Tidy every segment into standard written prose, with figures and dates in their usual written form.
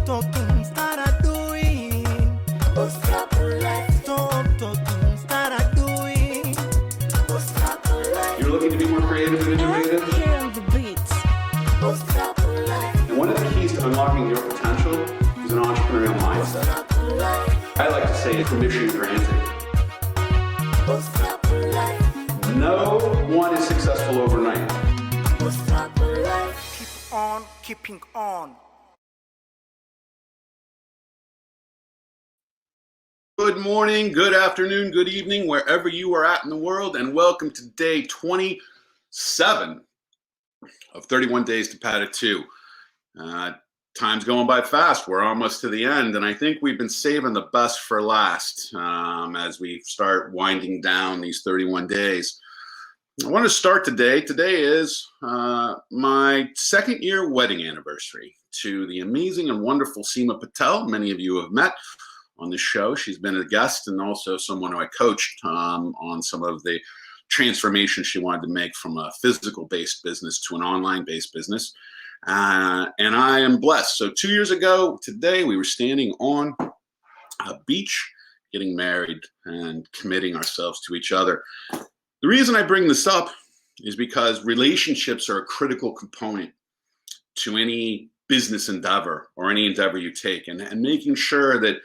talking, start doing. Stop talking, start doing. You're looking to be more creative and innovative? Here on the beats. And one of the keys to unlocking your potential is an entrepreneurial mindset. I like to say permission granted. No one is successful overnight. Keep on keeping on. Good morning, good afternoon, good evening, wherever you are at in the world, and welcome to day 27 of 31 Days to PADITU. Time's going by fast. We're almost to the end, and I think we've been saving the best for last as we start winding down these 31 days. I want to start today. Today is my second year wedding anniversary to the amazing and wonderful Seema Patel. Many of you have met on this show. She's been a guest and also someone who I coached on some of the transformation she wanted to make from a physical-based business to an online-based business. And I am blessed. So 2 years ago today, we were standing on a beach, getting married and committing ourselves to each other. The reason I bring this up is because relationships are a critical component to any business endeavor or any endeavor you take, and making sure that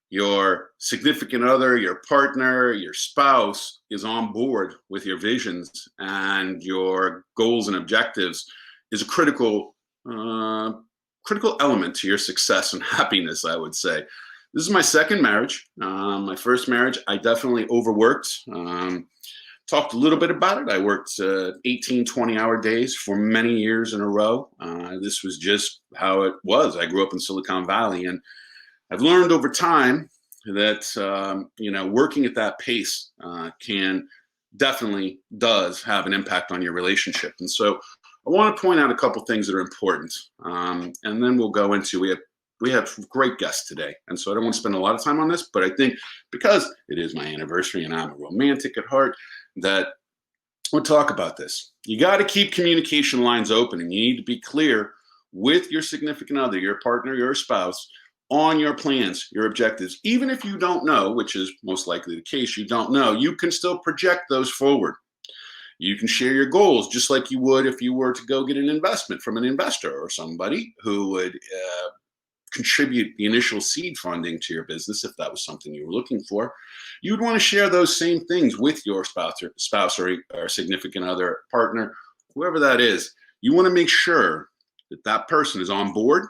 your significant other, your partner, your spouse is on board with your visions and your goals and objectives is a critical element to your success and happiness, I would say. This is my second marriage. My first marriage, I definitely overworked. Talked a little bit about it. I worked 18, 20-hour days for many years in a row. This was just how it was. I grew up in Silicon Valley, and I've learned over time that working at that pace definitely does have an impact on your relationship. And so I want to point out a couple things that are important, and then we'll go into we have great guests today. And so I don't want to spend a lot of time on this, but I think because it is my anniversary and I'm a romantic at heart, that we'll talk about this. You got to keep communication lines open, and you need to be clear with your significant other, your partner, your spouse, on your plans, your objectives. Even if you don't know, which is most likely the case, you don't know, you can still project those forward. You can share your goals just like you would if you were to go get an investment from an investor or somebody who would contribute the initial seed funding to your business if that was something you were looking for. You'd want to share those same things with your spouse or significant other, partner, whoever that is. You want to make sure that that person is on board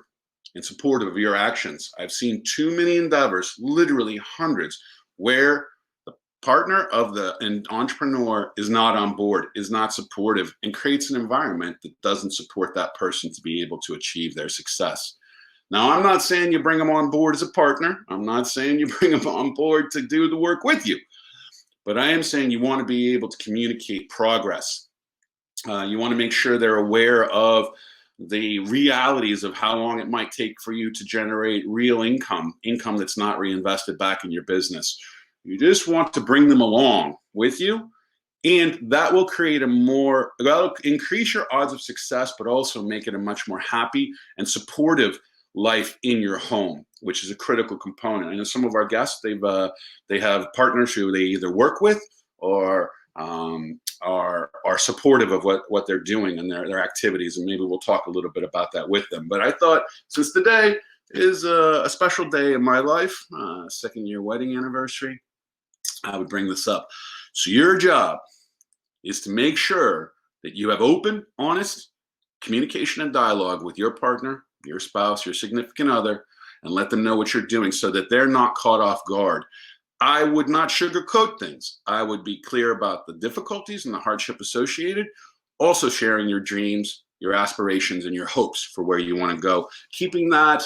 and supportive of your actions. I've seen too many endeavors, literally hundreds, where the partner of an entrepreneur is not on board, is not supportive, and creates an environment that doesn't support that person to be able to achieve their success. Now, I'm not saying you bring them on board as a partner. I'm not saying you bring them on board to do the work with you. But I am saying you want to be able to communicate progress. You want to make sure they're aware of the realities of how long it might take for you to generate real income that's not reinvested back in your business. You just want to bring them along with you, and that will that'll increase your odds of success, but also make it a much more happy and supportive life in your home, which is a critical component. I know some of our guests, they have partners who they either work with or are supportive of what they're doing and their activities, and maybe we'll talk a little bit about that with them. But I thought, since today is a special day in my life, second year wedding anniversary, I would bring this up. So your job is to make sure that you have open, honest communication and dialogue with your partner, your spouse, your significant other, and let them know what you're doing so that they're not caught off guard. I would not sugarcoat things. I would be clear about the difficulties and the hardship associated, also sharing your dreams, your aspirations, and your hopes for where you want to go, keeping that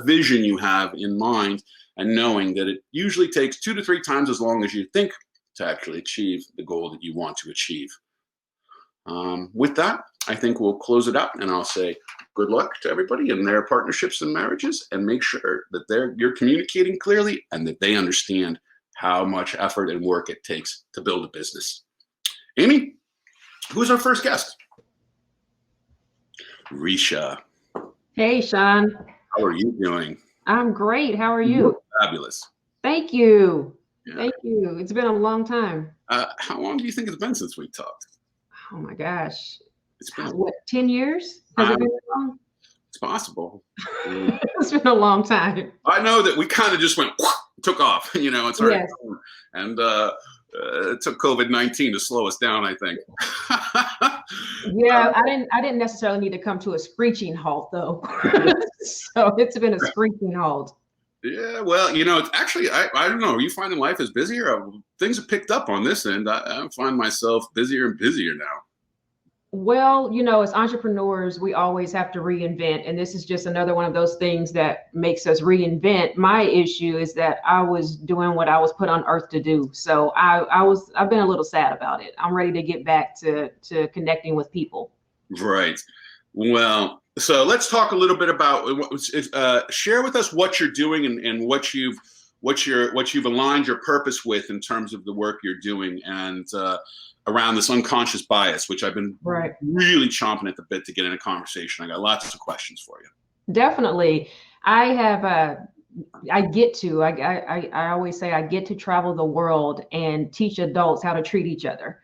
vision you have in mind and knowing that it usually takes 2 to 3 times as long as you think to actually achieve the goal that you want to achieve. With that, I think we'll close it up, and I'll say good luck to everybody in their partnerships and marriages, and make sure that you're communicating clearly and that they understand how much effort and work it takes to build a business. Amy, who's our first guest? Risha. Hey, Sean. How are you doing? I'm great. How are You you? look fabulous. Thank you. Yeah. Thank you. It's been a long time. How long do you think it's been since we talked? Oh my gosh. It's been a What, 10 years? Has it been that long? It's possible. It's been a long time. I know that we kind of just went took off, and started Yes. going, and it took COVID-19 to slow us down, I think. Yeah, I didn't necessarily need to come to a screeching halt though. So it's been a screeching halt. Yeah, well, it's actually I don't know. Are you finding life is busier? Things have picked up on this end. I find myself busier and busier now. Well, as entrepreneurs, we always have to reinvent. And this is just another one of those things that makes us reinvent. My issue is that I was doing what I was put on earth to do. So I've been a little sad about it. I'm ready to get back to connecting with people. Right. Well, so let's talk a little bit about share with us what you're doing and what you've aligned your purpose with in terms of the work you're doing and around this unconscious bias, which I've been really chomping at the bit to get in a conversation. I got lots of questions for you. Definitely. I always say I get to travel the world and teach adults how to treat each other.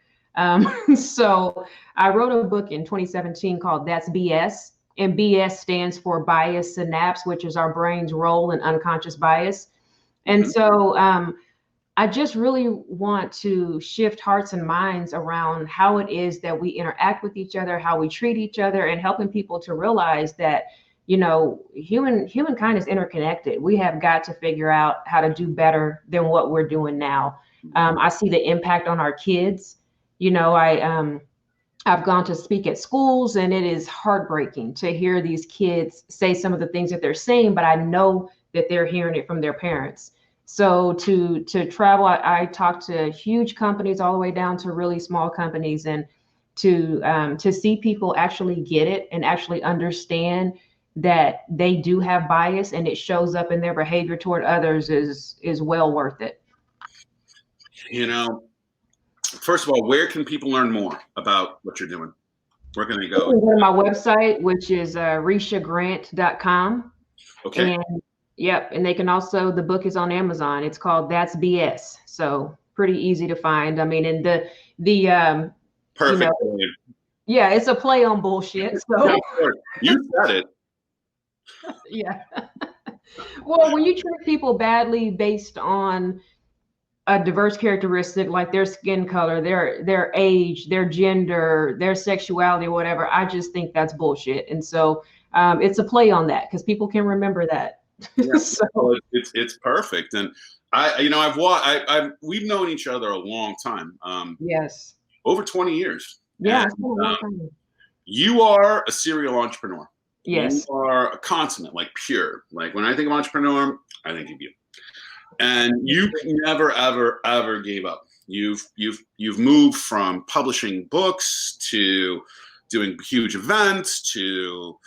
So I wrote a book in 2017 called That's BS. And BS stands for bias synapse, which is our brain's role in unconscious bias. And so I just really want to shift hearts and minds around how it is that we interact with each other, how we treat each other, and helping people to realize that, humankind is interconnected. We have got to figure out how to do better than what we're doing now. I see the impact on our kids. I've gone to speak at schools, and it is heartbreaking to hear these kids say some of the things that they're saying, but I know that they're hearing it from their parents. So to travel, I talk to huge companies all the way down to really small companies, and to see people actually get it and actually understand that they do have bias and it shows up in their behavior toward others is well worth it. First of all, where can people learn more about what you're doing? Where can they go? Go to my website, which is rishagrant.com. Okay. And they can also, the book is on Amazon. It's called That's BS. So pretty easy to find. I mean, and the perfect. Yeah, it's a play on bullshit. So you said it. Yeah. Well, when you treat people badly based on a diverse characteristic like their skin color, their age, their gender, their sexuality, whatever, I just think that's bullshit. And so it's a play on that because people can remember that. Yeah, So well, it's perfect, and we've known each other a long time. Yes, over 20 years. Yeah, And, it's been a long time. you are a serial entrepreneur. Yes, you are a consummate, like pure. Like when I think of entrepreneur, I think of you, and you never, ever, ever gave up. You've moved from publishing books to doing huge events to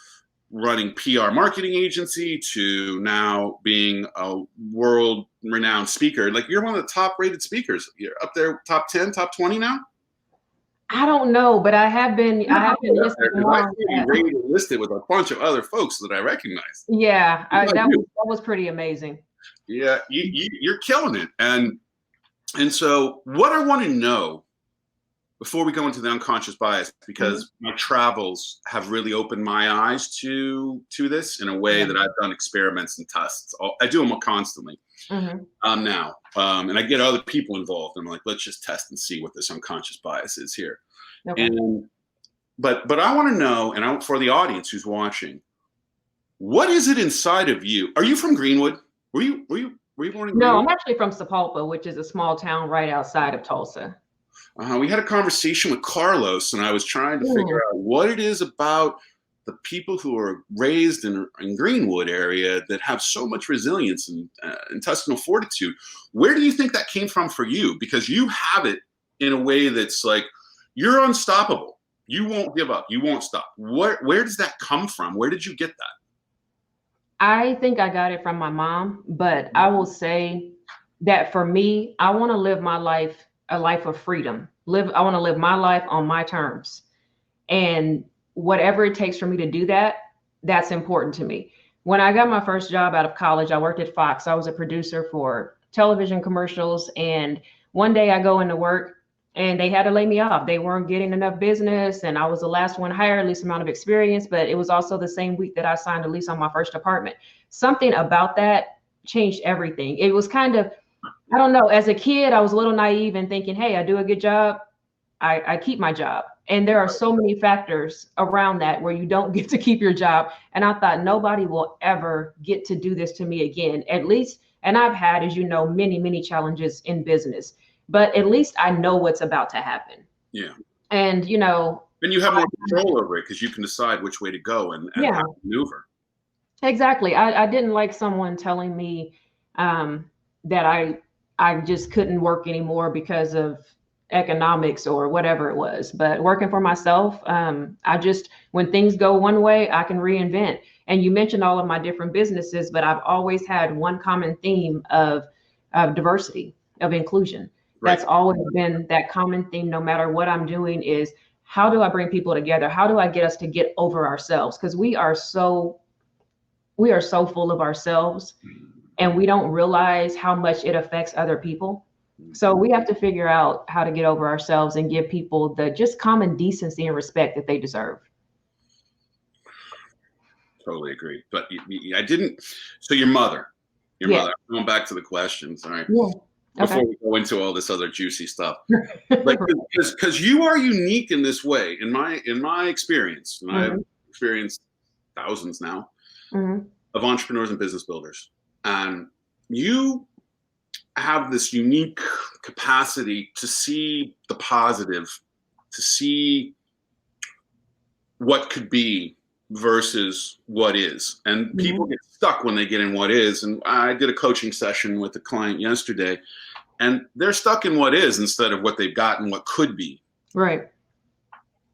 running PR marketing agency to now being a world renowned speaker. Like you're one of the top rated speakers. You're up there, top 10, top 20 now. I don't know, but I have been listed with a bunch of other folks that I recognize. Yeah, that was pretty amazing. Yeah, you're killing it. And so what I want to know before we go into the unconscious bias, because my travels have really opened my eyes to this in a way that I've done experiments and tests. I do them constantly now. And I get other people involved. I'm like, let's just test and see what this unconscious bias is here. Okay. But I want to know, and for the audience who's watching, what is it inside of you? Are you from Greenwood? Were you born in Greenwood? No, I'm actually from Sapulpa, which is a small town right outside of Tulsa. We had a conversation with Carlos, and I was trying to figure out what it is about the people who are raised in Greenwood area that have so much resilience and intestinal fortitude. Where do you think that came from for you? Because you have it in a way that's like, you're unstoppable. You won't give up. You won't stop. Where does that come from? Where did you get that? I think I got it from my mom, but I will say that for me, I want to live my life a life of freedom. I want to live my life on my terms. And whatever it takes for me to do that, that's important to me. When I got my first job out of college, I worked at Fox. I was a producer for television commercials. And one day I go into work and they had to lay me off. They weren't getting enough business. And I was the last one hired, least amount of experience. But it was also the same week that I signed a lease on my first apartment. Something about that changed everything. It was kind of, I don't know, as a kid, I was a little naive and thinking, hey, I do a good job, I keep my job. And there are so many factors around that where you don't get to keep your job. And I thought nobody will ever get to do this to me again, at least. And I've had, as you know, many, many challenges in business, but at least I know what's about to happen. Yeah. And, you know, and you have more control over it because you can decide which way to go and how to maneuver. Exactly. I didn't like someone telling me that I just couldn't work anymore because of economics or whatever it was. But working for myself, I just, when things go one way, I can reinvent. And you mentioned all of my different businesses, but I've always had one common theme of diversity, of inclusion. Right. That's always been that common theme, no matter what I'm doing, is how do I bring people together? How do I get us to get over ourselves? Because we are so full of ourselves and we don't realize how much it affects other people. So we have to figure out how to get over ourselves and give people the just common decency and respect that they deserve. Totally agree. But I didn't. So your mother, going back to the questions. All right. Yeah. Before we go into all this other juicy stuff, because you are unique in this way, in my experience, and I've experienced thousands now of entrepreneurs and business builders, and you have this unique capacity to see the positive, to see what could be versus what is. And people get stuck when they get in what is. And I did a coaching session with a client yesterday, and they're stuck in what is instead of what they've got and what could be. Right.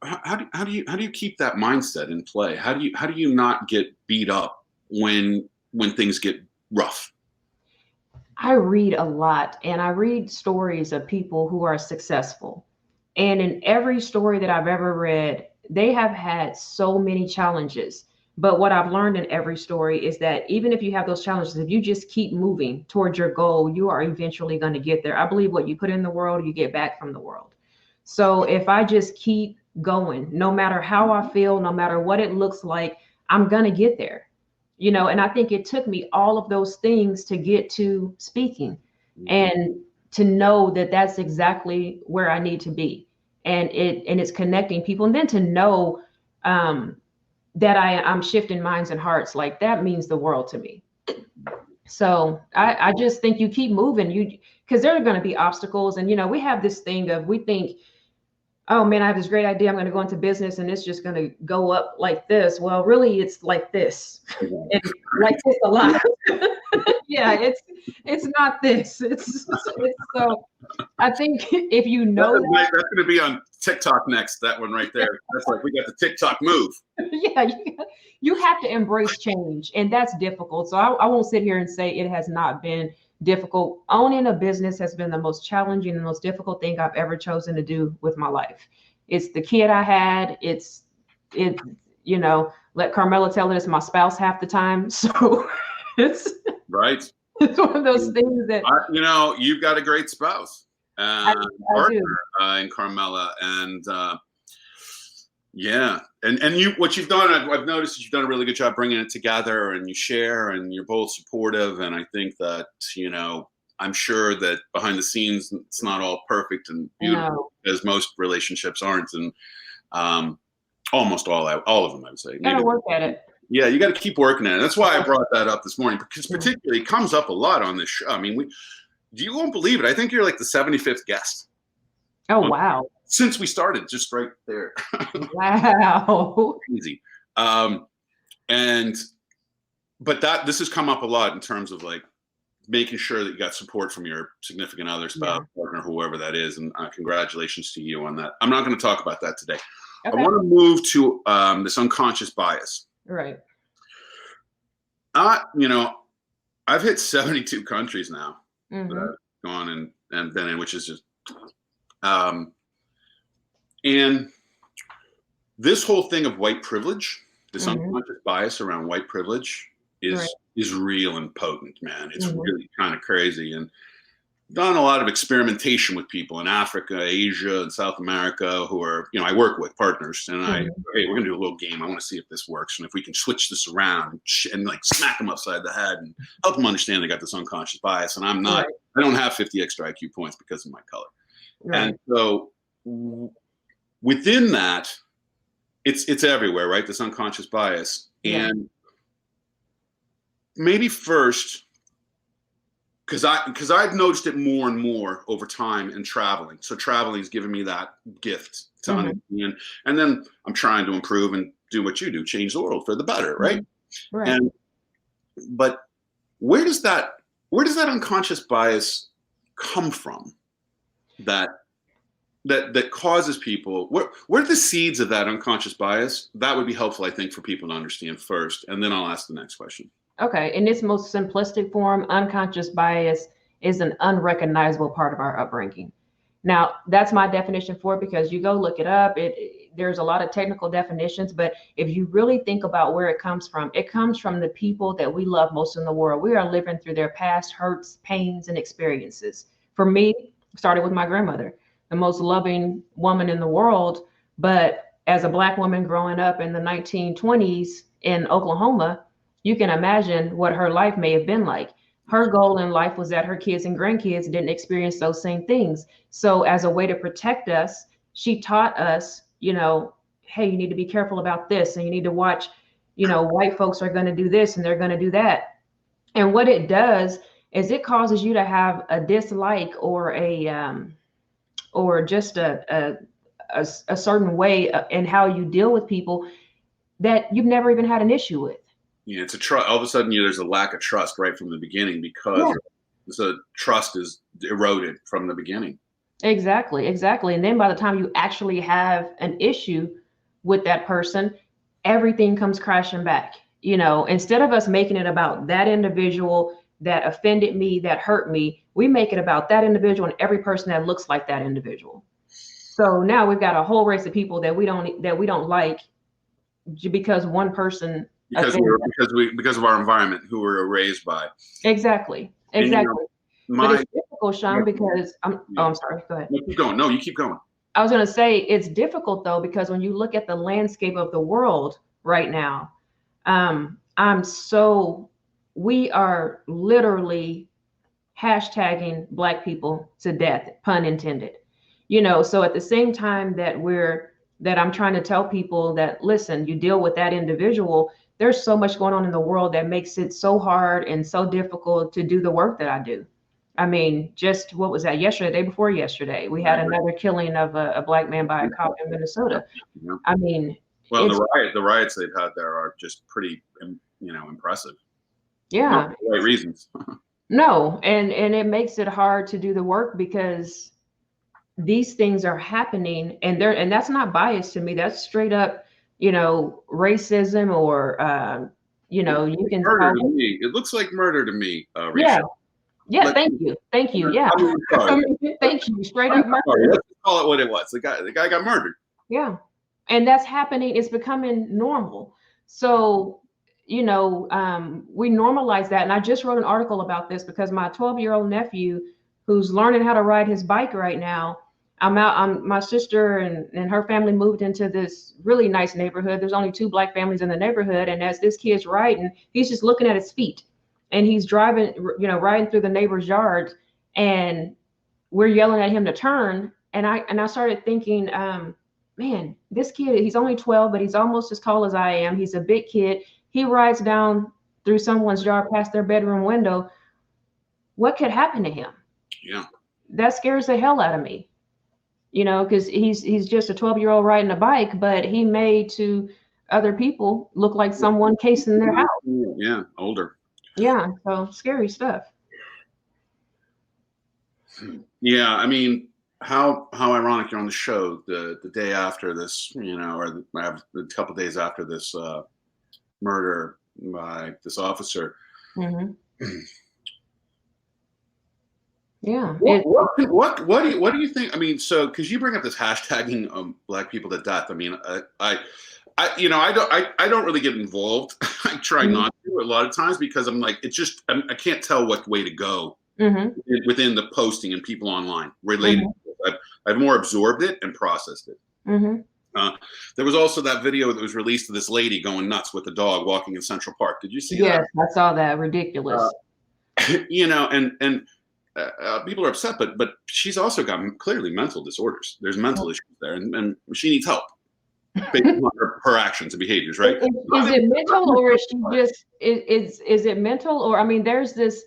How do you keep that mindset in play? How do you not get beat up when things get rough? I read a lot, and I read stories of people who are successful. And in every story that I've ever read, they have had so many challenges. But what I've learned in every story is that even if you have those challenges, if you just keep moving towards your goal, you are eventually going to get there. I believe what you put in the world, you get back from the world. So if I just keep going, no matter how I feel, no matter what it looks like, I'm going to get there. You know, and I think it took me all of those things to get to speaking and to know that that's exactly where I need to be. And it's connecting people. And then to know that I'm shifting minds and hearts, like that means the world to me. So I just think you keep moving, because there are going to be obstacles. And, you know, we have this thing of, we think, oh man, I have this great idea. I'm going to go into business and it's just going to go up like this. Well, really, it's like this. It's like this a lot. Yeah, it's not this. It's so I think if you know that's going to be on TikTok next. That one right there. That's like, we got the TikTok move. Yeah, you have to embrace change, and that's difficult. So I won't sit here and say it has not been difficult. Owning a business has been the most challenging and most difficult thing I've ever chosen to do with my life. It's the kid I had. It's you know, let Carmela tell it, it's my spouse half the time. So it's right. It's one of those things that you know, you've got a great spouse, partner in Carmela, and yeah, and you, what you've done, I've noticed you've done a really good job bringing it together, and you share, and you're both supportive, and I think that, you know, I'm sure that behind the scenes it's not all perfect and beautiful, as most relationships aren't, and almost all of them, I would say. You gotta work at it. Yeah, you got to keep working at it. That's why I brought that up this morning, because particularly it comes up a lot on this show. I mean, you won't believe it. I think you're like the 75th guest. Oh, wow. Since we started, just right there. Wow. Easy. But this has come up a lot in terms of like making sure that you got support from your significant other, spouse, partner, whoever that is. And congratulations to you on that. I'm not going to talk about that today. Okay. I want to move to this unconscious bias. Right. You know, I've hit 72 countries now, gone and been in, which is just, and this whole thing of white privilege, this unconscious bias around white privilege, Right. is real and potent, man. It's Mhm. really kind of crazy. And done a lot of experimentation with people in Africa, Asia, and South America who are, I work with partners, and Mhm. hey, we're gonna do a little game. I want to see if this works, and if we can switch this around and like smack them upside the head and help them understand they got this unconscious bias. And I Right. don't have 50 extra IQ points because of my color. And Right. so within that, it's everywhere, right? This unconscious bias, Yeah. and maybe first because I've noticed it more and more over time in traveling. So traveling has given me that gift to Mhm. understand, and then I'm trying to improve and do what you do, change the world for the better, right? Mhm. Right. And but where does that unconscious bias come from? That that causes people where are the seeds of that unconscious bias? That would be helpful, I think, for people to understand first, and then I'll ask the next question. Okay. In its most simplistic form, unconscious bias is an unrecognizable part of our upbringing. Now, that's my definition for it because you go look it up. There's a lot of technical definitions, but if you really think about where it comes from the people that we love most in the world. We are living through their past hurts, pains, and experiences. For me, it started with my grandmother, the most loving woman in the world. But as a Black woman growing up in the 1920s in Oklahoma, you can imagine what her life may have been like. Her goal in life was that her kids and grandkids didn't experience those same things. So, as a way to protect us, she taught us, hey, you need to be careful about this and you need to watch, white folks are going to do this and they're going to do that. And what it does is it causes you to have a dislike or or just a certain way in how you deal with people that you've never even had an issue with. Yeah, it's a trust. All of a sudden, there's a lack of trust right from the beginning because Yeah. the trust is eroded from the beginning. Exactly, exactly. And then by the time you actually have an issue with that person, everything comes crashing back. Instead of us making it about that individual that offended me, that hurt me, we make it about that individual and every person that looks like that individual. So now we've got a whole race of people that we don't like because one person offended us. Because of our environment, who we were raised by. Exactly, And exactly. But my it's difficult, Sean, because yeah. I'm sorry. Go ahead. No, keep going. No, you keep going. I was going to say it's difficult though, because when you look at the landscape of the world right now, I'm so, we are literally hashtagging Black people to death, pun intended. So at the same time that I'm trying to tell people that, listen, you deal with that individual, there's so much going on in the world that makes it so hard and so difficult to do the work that I do. I mean, just what was that yesterday, the day before yesterday, we had another killing of a Black man by a cop in Minnesota. Yeah. I mean, Well, it's, the riots they've had there are just pretty, impressive. yeah, Not for the right reasons. no. And it makes it hard to do the work because these things are happening and that's not bias to me. That's straight up, racism or, you can Murder call to it. me. It looks like murder to me, Yeah. Risha. Yeah. Let, Thank you. Thank you. Yeah. I mean, I'm sorry. Thank you. Straight I'm up sorry. murder. Let's just call it what it was. The guy got murdered. Yeah. And that's happening. It's becoming normal. So, we normalize that. And I just wrote an article about this because my 12-year-old nephew, who's learning how to ride his bike right now, my sister and her family moved into this really nice neighborhood. There's only two Black families in the neighborhood. And as this kid's riding, he's just looking at his feet and he's driving, riding through the neighbor's yard, and we're yelling at him to turn. And I started thinking, man, this kid, he's only 12, but he's almost as tall as I am. He's a big kid. He rides down through someone's yard past their bedroom window. What could happen to him? Yeah. That scares the hell out of me, because he's just a 12-year-old riding a bike, but he made to other people look like someone casing their house. Yeah, older. Yeah, so scary stuff. Yeah, I mean, how ironic you're on the show the day after this, or a couple days after this murder by this officer. Mm-hmm. Yeah. What do you think? I mean, so because you bring up this hashtagging Black people to death. I mean, I don't really get involved. I try not to a lot of times because I'm like, I can't tell what way to go within the posting and people online related. I've more absorbed it and processed it. There was also that video that was released of this lady going nuts with a dog walking in Central Park. Did you see that? Yes, I saw that. Ridiculous. And people are upset, but she's also got clearly mental disorders. There's mental issues there, and she needs help based on her actions and behaviors, right? Is it mental, or is she just is it mental? Or I mean, there's this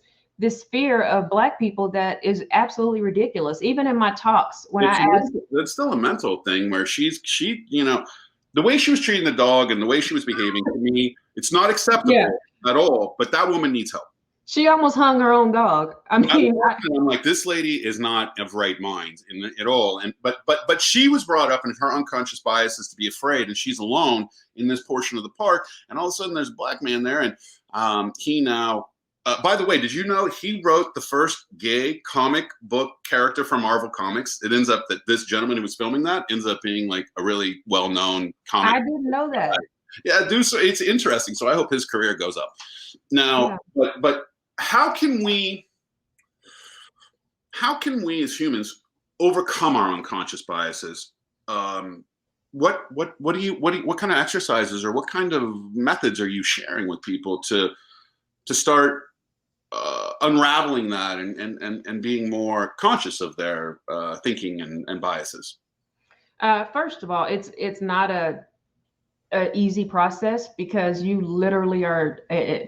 fear of Black people that is absolutely ridiculous. Even in my talks, when I ask, it's still a mental thing where she the way she was treating the dog and the way she was behaving, to me, it's not acceptable at all. But that woman needs help. She almost hung her own dog. I mean, I'm like, this lady is not of right mind at all. And but she was brought up in her unconscious biases to be afraid, and she's alone in this portion of the park. And all of a sudden, there's a Black man there, and he now. By the way, did you know he wrote the first gay comic book character from Marvel Comics? It ends up that this gentleman who was filming that ends up being like a really well-known comic. I didn't know that. Yeah, so it's interesting. So I hope his career goes up. Now, but how can we as humans overcome our unconscious biases? What kind of exercises or what kind of methods are you sharing with people to start unraveling that and being more conscious of their thinking and biases? First of all, it's not a easy process, because you literally are,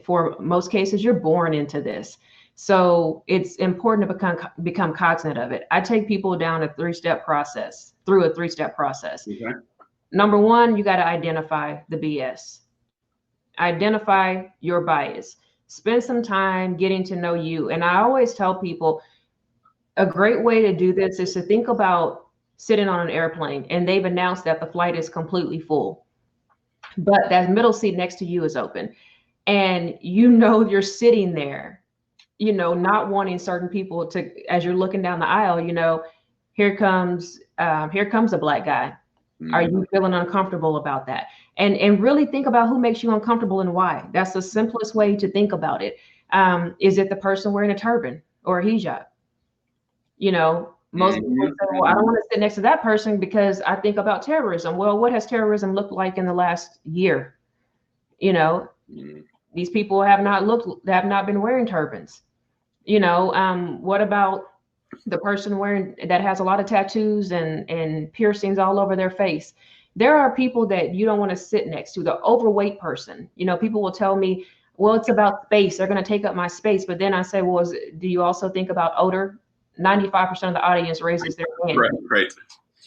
for most cases, you're born into this. So it's important to become cognizant of it. I take people down a three-step process. Okay. Number one, you got to identify the BS. Identify your bias. Spend some time getting to know you. And I always tell people a great way to do this is to think about sitting on an airplane and they've announced that the flight is completely full, but that middle seat next to you is open. And you're sitting there, not wanting certain people to, as you're looking down the aisle, here comes a Black guy. Are you feeling uncomfortable about that? And really think about who makes you uncomfortable and why. That's the simplest way to think about it. Is it the person wearing a turban or a hijab? Most people say, well, I don't want to sit next to that person because I think about terrorism. Well, what has terrorism looked like in the last year? These people have not been wearing turbans. What about the person that has a lot of tattoos and piercings all over their face? There are people that you don't want to sit next to. The overweight person, people will tell me, well, it's about space. They're going to take up my space. But then I say, well, do you also think about odor? 95% of the audience raises their hand. Right.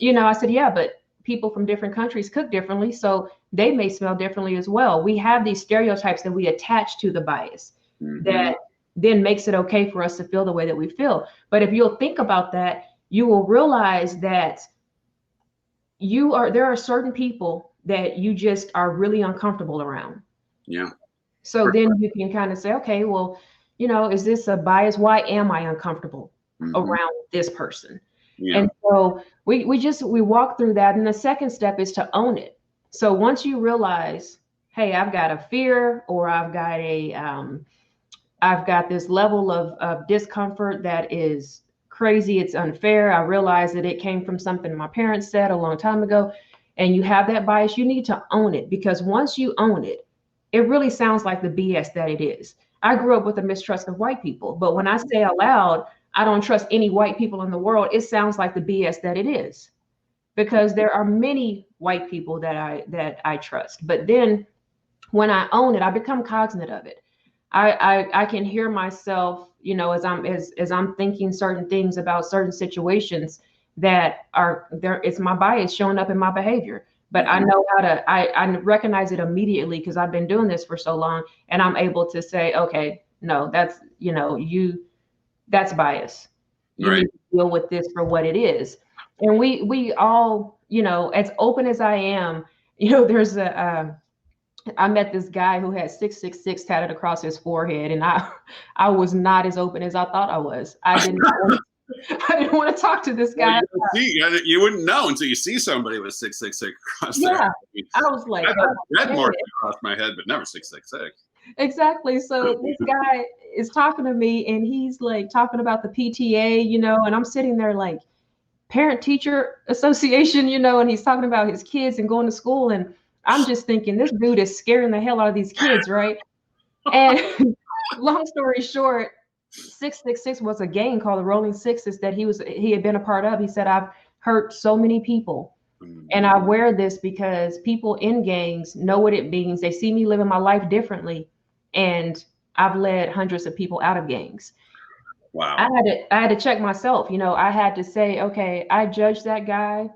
I said, yeah, but people from different countries cook differently, so they may smell differently as well. We have these stereotypes that we attach to the bias that then makes it okay for us to feel the way that we feel. But if you'll think about that, you will realize that there are certain people that you just are really uncomfortable around. Yeah. So then you can kind of say, okay, well, is this a bias? Why am I uncomfortable around this person? Yeah. And so we walk through that. And the second step is to own it. So once you realize, hey, I've got a fear, or I've got this level of discomfort that is crazy, it's unfair. I realize that it came from something my parents said a long time ago, and you have that bias, you need to own it, because once you own it, it really sounds like the BS that it is. I grew up with a mistrust of white people, but when I say out loud, I don't trust any white people in the world, it sounds like the BS that it is, because there are many white people that I trust. But then when I own it, I become cognizant of it. I can hear myself, as I'm thinking certain things about certain situations that are there. It's my bias showing up in my behavior, but I know how to, I recognize it immediately because I've been doing this for so long, and I'm able to say, okay, no, that's, that's bias. You need to deal with this for what it is. And we all, as open as I am, there's I met this guy who had 666 tatted across his forehead, and I was not as open as I thought I was. I did not I didn't want to talk to this guy. You wouldn't know until you see somebody with 666 across their Yeah, head. I was like, I've oh, had man. more across my head, but never 666. Exactly. So this guy is talking to me and he's like talking about the PTA, and I'm sitting there like parent teacher association, and he's talking about his kids and going to school. And I'm just thinking this dude is scaring the hell out of these kids, right? And long story short, 666 was a gang called the Rolling Sixes that he had been a part of. He said, I've hurt so many people. And I wear this because people in gangs know what it means. They see me living my life differently. And I've led hundreds of people out of gangs. Wow. I had to check myself. I had to say, okay, I judged that guy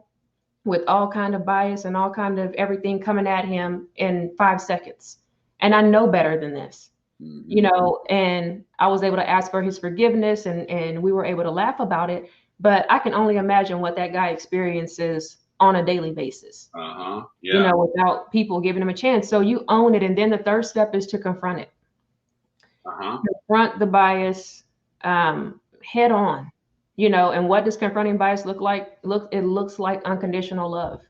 with all kind of bias and all kind of everything coming at him in 5 seconds. And I know better than this. And I was able to ask for his forgiveness and we were able to laugh about it. But I can only imagine what that guy experiences on a daily basis, Yeah. Without people giving him a chance. So you own it. And then the third step is to confront it. Confront the bias head on, and what does confronting bias look like? It looks like unconditional love,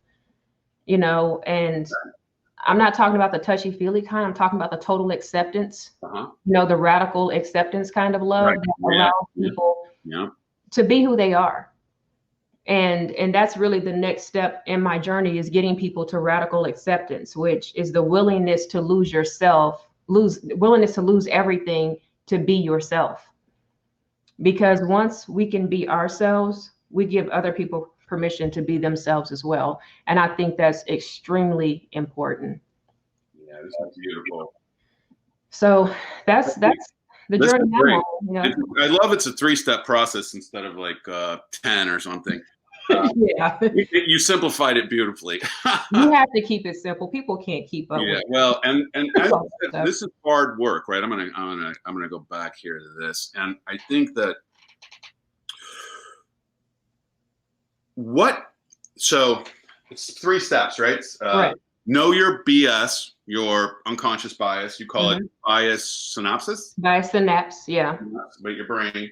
and I'm not talking about the touchy-feely kind. I'm talking about the total acceptance, the radical acceptance kind of love that allows people to be who they are. And that's really the next step in my journey, is getting people to radical acceptance, which is the willingness to lose yourself, willingness to lose everything to be yourself. Because once we can be ourselves, we give other people permission to be themselves as well. And I think that's extremely important. Yeah, this is beautiful. So that's the journey I'm on. I love it's a 3-step process instead of like 10 or something. Yeah, you simplified it beautifully. You have to keep it simple. People can't keep up. Yeah, well, and this is hard work, right? I'm gonna go back here to this, and I think that so it's 3 steps, right? Right. Know your BS, your unconscious bias. You call it bias synopsis. Bias synapse, yeah. But your brain.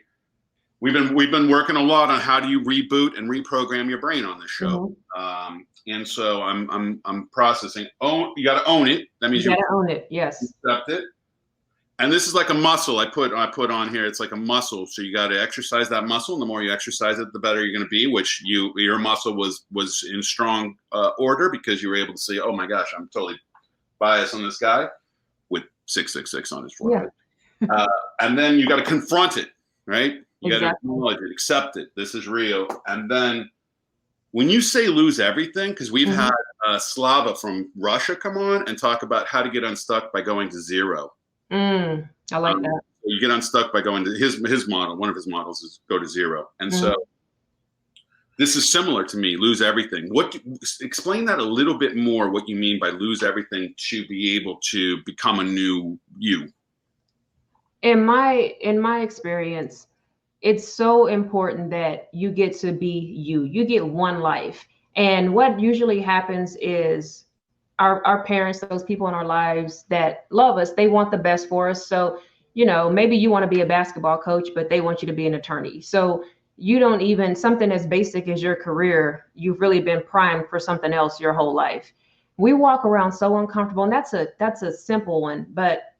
We've been working a lot on how do you reboot and reprogram your brain on this show, and so I'm processing. You got to own it. That means you got to own it. Yes. Accept it. And this is like a muscle. I put on here. It's like a muscle. So you got to exercise that muscle. And the more you exercise it, the better you're going to be. Which your muscle was in strong order because you were able to say, oh my gosh, I'm totally biased on this guy with 666 on his forehead. Yeah. And then you got to confront it, right? You got to acknowledge it, accept it. This is real. And then when you say lose everything, because we've had Slava from Russia come on and talk about how to get unstuck by going to zero. I like that. You get unstuck by going to his model. One of his models is go to zero. And so this is similar to me, lose everything. Explain that a little bit more, what you mean by lose everything to be able to become a new you. In my experience, it's so important that you get to be you. You get one life. And what usually happens is our parents, those people in our lives that love us, they want the best for us. So, maybe you want to be a basketball coach, but they want you to be an attorney. So you don't even, something as basic as your career, you've really been primed for something else your whole life. We walk around so uncomfortable, and that's a simple one, but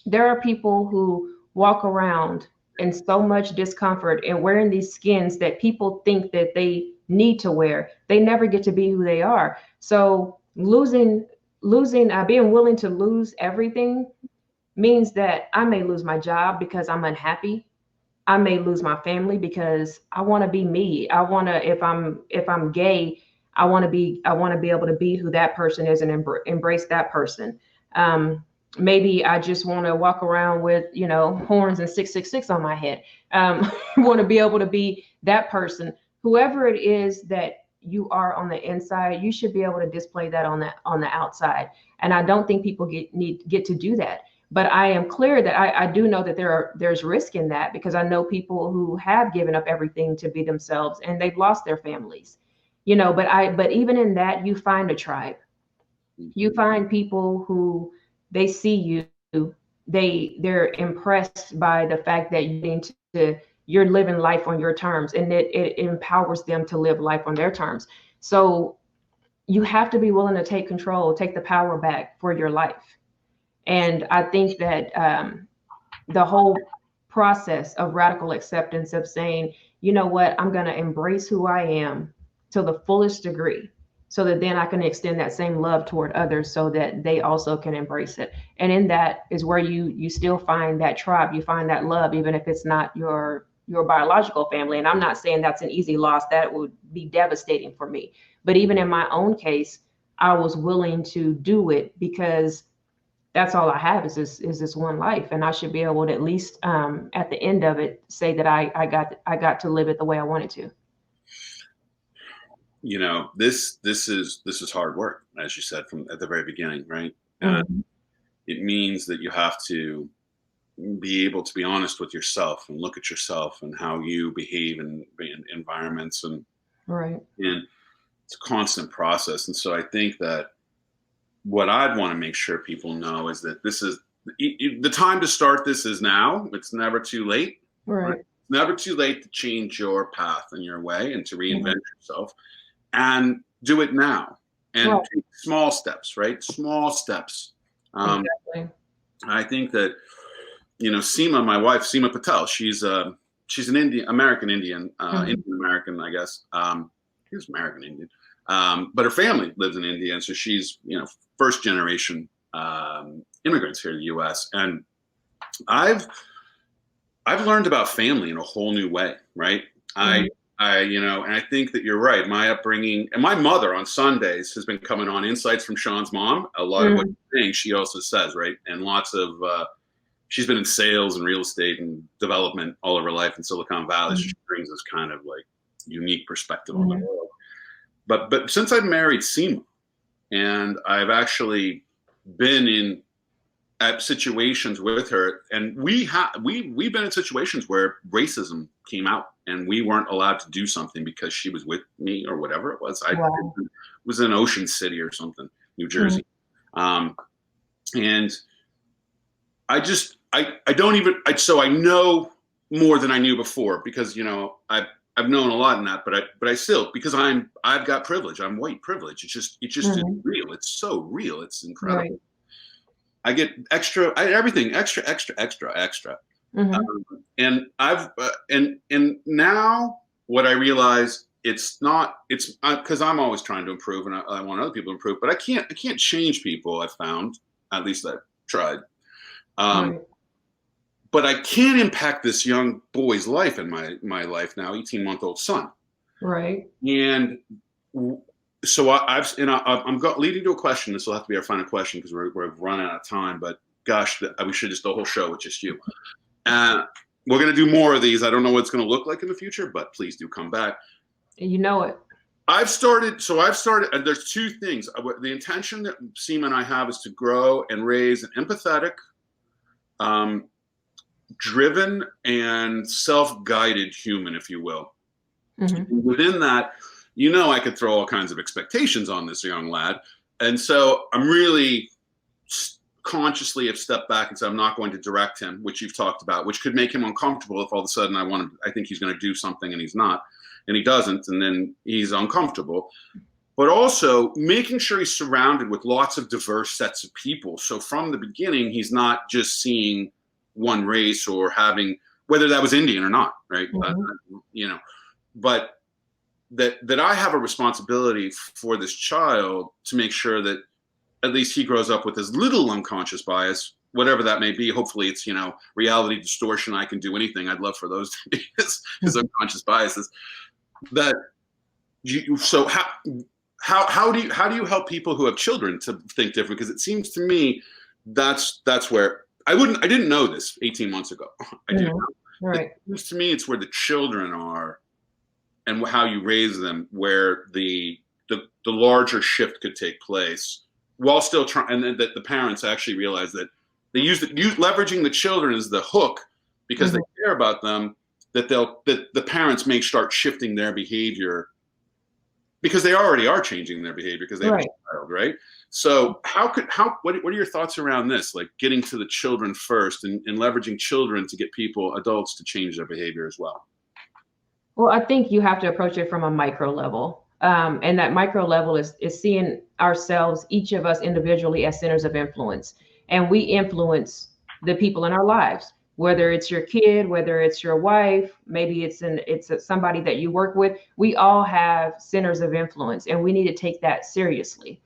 there are people who walk around in so much discomfort and wearing these skins that people think that they need to wear. They never get to be who they are. So being willing to lose everything means that I may lose my job because I'm unhappy. I may lose my family because I want to be me. I want to, if I'm gay, I want to be able to be who that person is and embrace that person. Maybe I just want to walk around with, horns and 666 on my head. Want to be able to be that person. Whoever it is that you are on the inside, you should be able to display that on the outside. And I don't think people get to do that. But I am clear that I do know that there's risk in that, because I know people who have given up everything to be themselves and they've lost their families. But even in that, you find a tribe. You find people who they see you, they're impressed by the fact that you need to you're living life on your terms, and it empowers them to live life on their terms. So you have to be willing to take control, take the power back for your life. And I think that the whole process of radical acceptance, of saying, you know what, I'm going to embrace who I am to the fullest degree, so that then I can extend that same love toward others so that they also can embrace it. And in that is where you still find that tribe, you find that love, even if it's not your biological family. And I'm not saying that's an easy loss, that would be devastating for me. But even in my own case, I was willing to do it because that's all I have is this one life, and I should be able to at least at the end of it say that I got to live it the way I wanted to. You know, this is hard work, as you said from at the very beginning, right? Mm-hmm. And it means that you have to be able to be honest with yourself and look at yourself and how you behave in environments, and Right. and it's a constant process. And so I think that what I'd want to make sure people know is that this is the time to start. This is now. It's never too late. Right. It's never too late to change your path and your way and to reinvent Mm-hmm. yourself, and do it now, and Right. take small steps, right? Small steps. Exactly. I think that, you know, Seema, my wife, Seema Patel, she's an American Indian, Mm-hmm. Indian American, I guess. She's American Indian. But her family lives in India, and so she's, you know, first generation immigrants here to the U.S. And I've learned about family in a whole new way, right? Mm-hmm. You know, and I think that you're right. My upbringing, and my mother on Sundays has been coming on Insights from Sean's mom. A lot of what you're saying, she also says, right? And lots of, she's been in sales and real estate and development all of her life in Silicon Valley. Mm-hmm. So she brings this kind of like unique perspective on Mm-hmm. the world. But since I've married Seema, and I've actually been at situations with her, and we've been in situations where racism came out, and we weren't allowed to do something because she was with me or whatever it was. Wow. It was in Ocean City or something, New Jersey, and I don't even so I know more than I knew before, because, you know, I've known a lot in that, but I still, because I've got privilege. I'm white privilege. It's just Mm-hmm. is real. It's so real. It's incredible. Right. I get everything extra. Mm-hmm. And I've and now what I realize, it's because I'm always trying to improve, and I want other people to improve, but I can't change people. I've found, at least I've tried. Right. But I can impact this young boy's life in my life now, 18-month-old son. Right. And so I'm leading to a question. This will have to be our final question because we're running out of time. But gosh, we should just the whole show with just you. We're going to do more of these. I don't know what it's going to look like in the future, but please do come back. You know it. I've started. There's two things. The intention that Seema and I have is to grow and raise an empathetic, driven, and self-guided human, if you will. Mm-hmm. Within that, you know, I could throw all kinds of expectations on this young lad. And so I'm really consciously have stepped back and said, I'm not going to direct him, which you've talked about, which could make him uncomfortable if all of a sudden I think he's going to do something and he's not, and he doesn't, and then he's uncomfortable. But also making sure he's surrounded with lots of diverse sets of people. So from the beginning, he's not just seeing one race or having, whether that was Indian or not, right? Mm-hmm. You know, but that I have a responsibility for this child to make sure that at least he grows up with as little unconscious bias, whatever that may be. Hopefully it's, you know, reality distortion. I can do anything. I'd love for those to be his unconscious biases. So how do you help people who have children to think different? Because it seems to me that's where I didn't know this 18 months ago. I didn't know. Right. It seems to me it's where the children are and how you raise them, where the larger shift could take place, while still trying, and then that the parents actually realize that they leveraging the children as the hook because Mm-hmm. they care about them, that the parents may start shifting their behavior because they already are changing their behavior because they have a child, right? So what are your thoughts around this? Like getting to the children first and leveraging children to get adults to change their behavior as well? Well, I think you have to approach it from a micro level. And that micro level is seeing ourselves, each of us individually, as centers of influence. And we influence the people in our lives, whether it's your kid, whether it's your wife, maybe it's somebody that you work with. We all have centers of influence, and we need to take that seriously.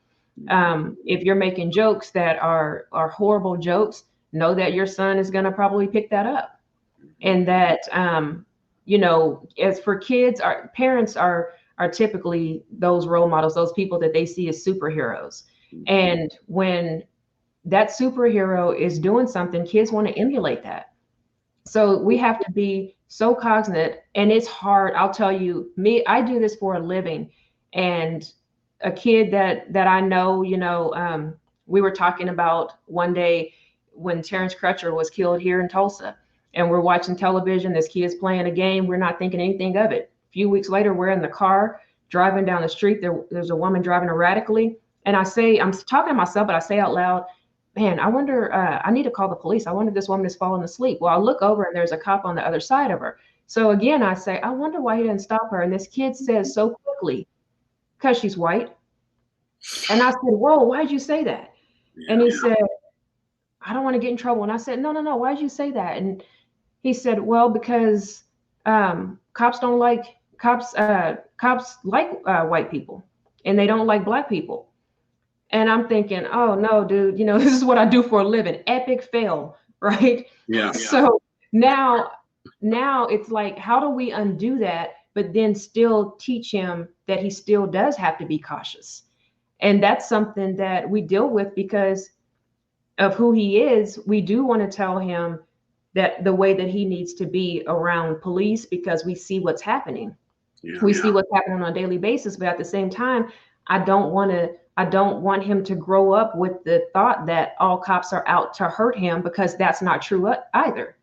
If you're making jokes that are horrible jokes, know that your son is going to probably pick that up. And that, as for kids, our parents are typically those role models, those people that they see as superheroes. And when that superhero is doing something, kids want to emulate that. So we have to be so cognizant, and it's hard. I'll tell you, I do this for a living, and a kid that I know, we were talking about one day when Terrence Crutcher was killed here in Tulsa, and we're watching television. This kid's playing a game. We're not thinking anything of it. A few weeks later, we're in the car driving down the street. There's a woman driving erratically. And I'm talking to myself, but I say out loud, man, I wonder, I need to call the police. I wonder if this woman is falling asleep. Well, I look over and there's a cop on the other side of her. So again, I say, I wonder why he didn't stop her. And this kid says so quickly, because she's white. And I said, whoa, why'd you say that? And he said, I don't want to get in trouble. And I said, no, why'd you say that? And he said, well, because cops like white people, and they don't like Black people. And I'm thinking, oh no, dude, this is what I do for a living. Epic fail, right? Yeah. So now it's like, how do we undo that, but then still teach him that he still does have to be cautious? And that's something that we deal with because of who he is. We do want to tell him that the way that he needs to be around police, because we see what's happening. We see what's happening on a daily basis. But at the same time, I don't want him to grow up with the thought that all cops are out to hurt him, because that's not true either.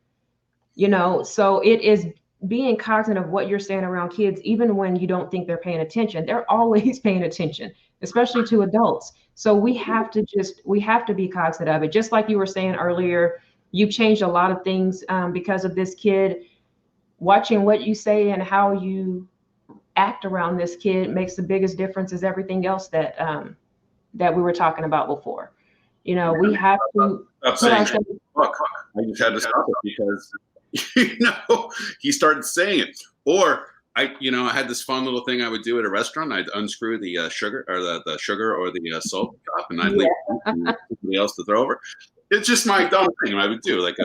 So it is being cognizant of what you're saying around kids, even when you don't think they're paying attention. They're always paying attention, especially to adults. So we have to be cognizant of it. Just like you were saying earlier, you've changed a lot of things because of this kid. Watching what you say and how you act around this kid makes the biggest difference as everything else that we were talking about before. We have to put ourselves. Look, I just had to stop it because he started saying it. Or I had this fun little thing I would do at a restaurant. I'd unscrew the sugar or the sugar or the salt cup, and I'd leave somebody else to throw over. It's just my dumb thing I would do, like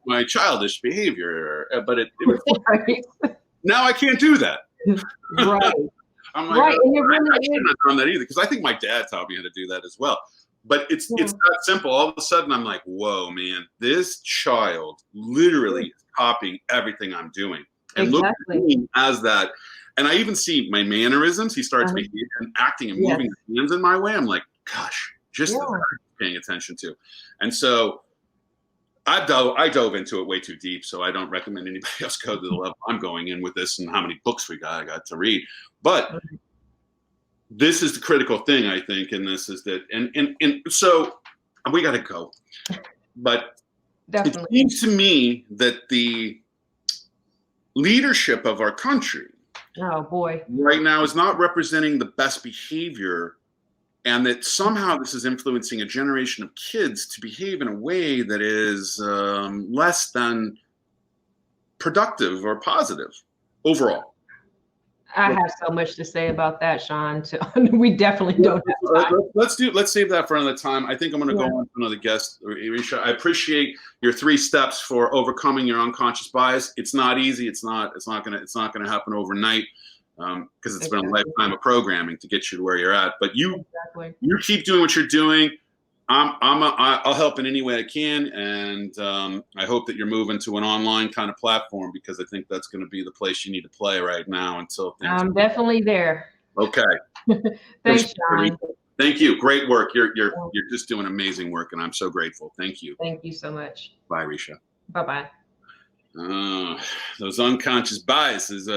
my childish behavior. But it was right. Now I can't do that. Right. I'm like, right. I shouldn't have done that either, because I think my dad taught me how to do that as well. But it's that simple. All of a sudden, I'm like, whoa, man, this child literally is copying everything I'm doing. And look at me as that. And I even see my mannerisms. He starts behaving and acting and moving his hands in my way. I'm like, gosh, just paying attention to. And so I dove into it way too deep, so I don't recommend anybody else go to the level I'm going in with this and how many books I got to read. But this is the critical thing, I think, in this is that, and so we got to go. But Definitely. It seems to me that the leadership of our country right now is not representing the best behavior, and that somehow this is influencing a generation of kids to behave in a way that is less than productive or positive overall. I have so much to say about that, Sean. We definitely don't have time. Let's save that for another time. I think I'm going to go on to another guest. Risha, I appreciate your 3 steps for overcoming your unconscious bias. It's not easy. It's not going to happen overnight, because it's been a lifetime of programming to get you to where you're at. But you keep doing what you're doing. I'll help in any way I can, and I hope that you're moving to an online kind of platform, because I think that's going to be the place you need to play right now until things. I'm definitely there. Okay. Thanks, Sean. Thank you. Great work. You're just doing amazing work, and I'm so grateful. Thank you. Thank you so much. Bye, Risha. Bye-bye. Those unconscious biases.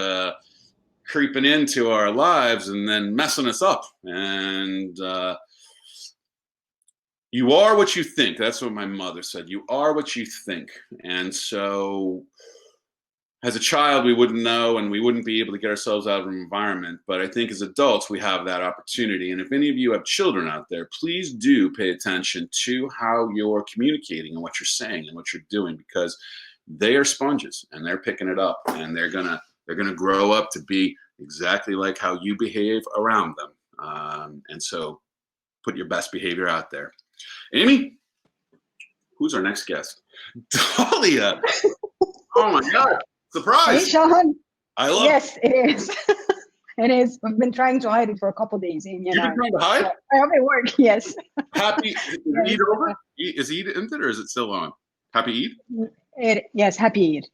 creeping into our lives and then messing us up. And you are what you think. That's what my mother said. You are what you think. And so as a child, we wouldn't know and we wouldn't be able to get ourselves out of an environment. But I think as adults, we have that opportunity. And if any of you have children out there, please do pay attention to how you're communicating and what you're saying and what you're doing, because they are sponges and they're picking it up, and they're gonna grow up to be exactly like how you behave around them. And so put your best behavior out there. Amy, who's our next guest? Dahlia. Oh my God. Surprise! Hey, Sean. I love. Yes, it is. It is. I've been trying to hide it for a couple of days. Amy and You've been trying to hide? I hope it works. Yes. Happy Eid over? Is Eid ended or is it still on? Happy Eid? Yes, happy Eid.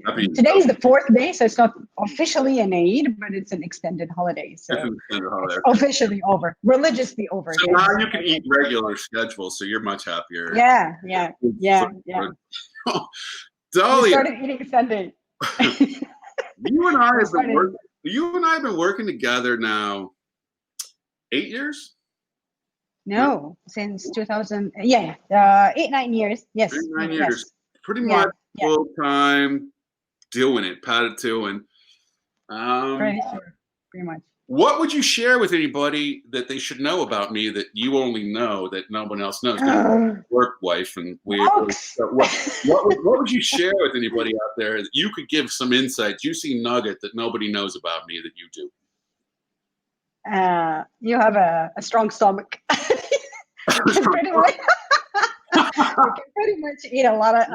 Happy Eid. Today is the 4th day, so it's not officially an Eid, but it's an extended holiday. So It's an extended holiday. It's officially over, religiously over. So now you can eat regular schedule, so you're much happier. Yeah. Dahlia, We started eating Sunday. you and I have been working together now 8 years? No, since 2000. 8-9 years. Yes. 9 yes. years. Pretty much Yeah. full time doing it, PADITU. And pretty much. what would you share with anybody that they should know about me that you only know that no one else knows? Work wife, and what would you share with anybody out there that you could give some insight, juicy nugget that nobody knows about me that you do? You have a strong stomach. You can pretty much eat a lot of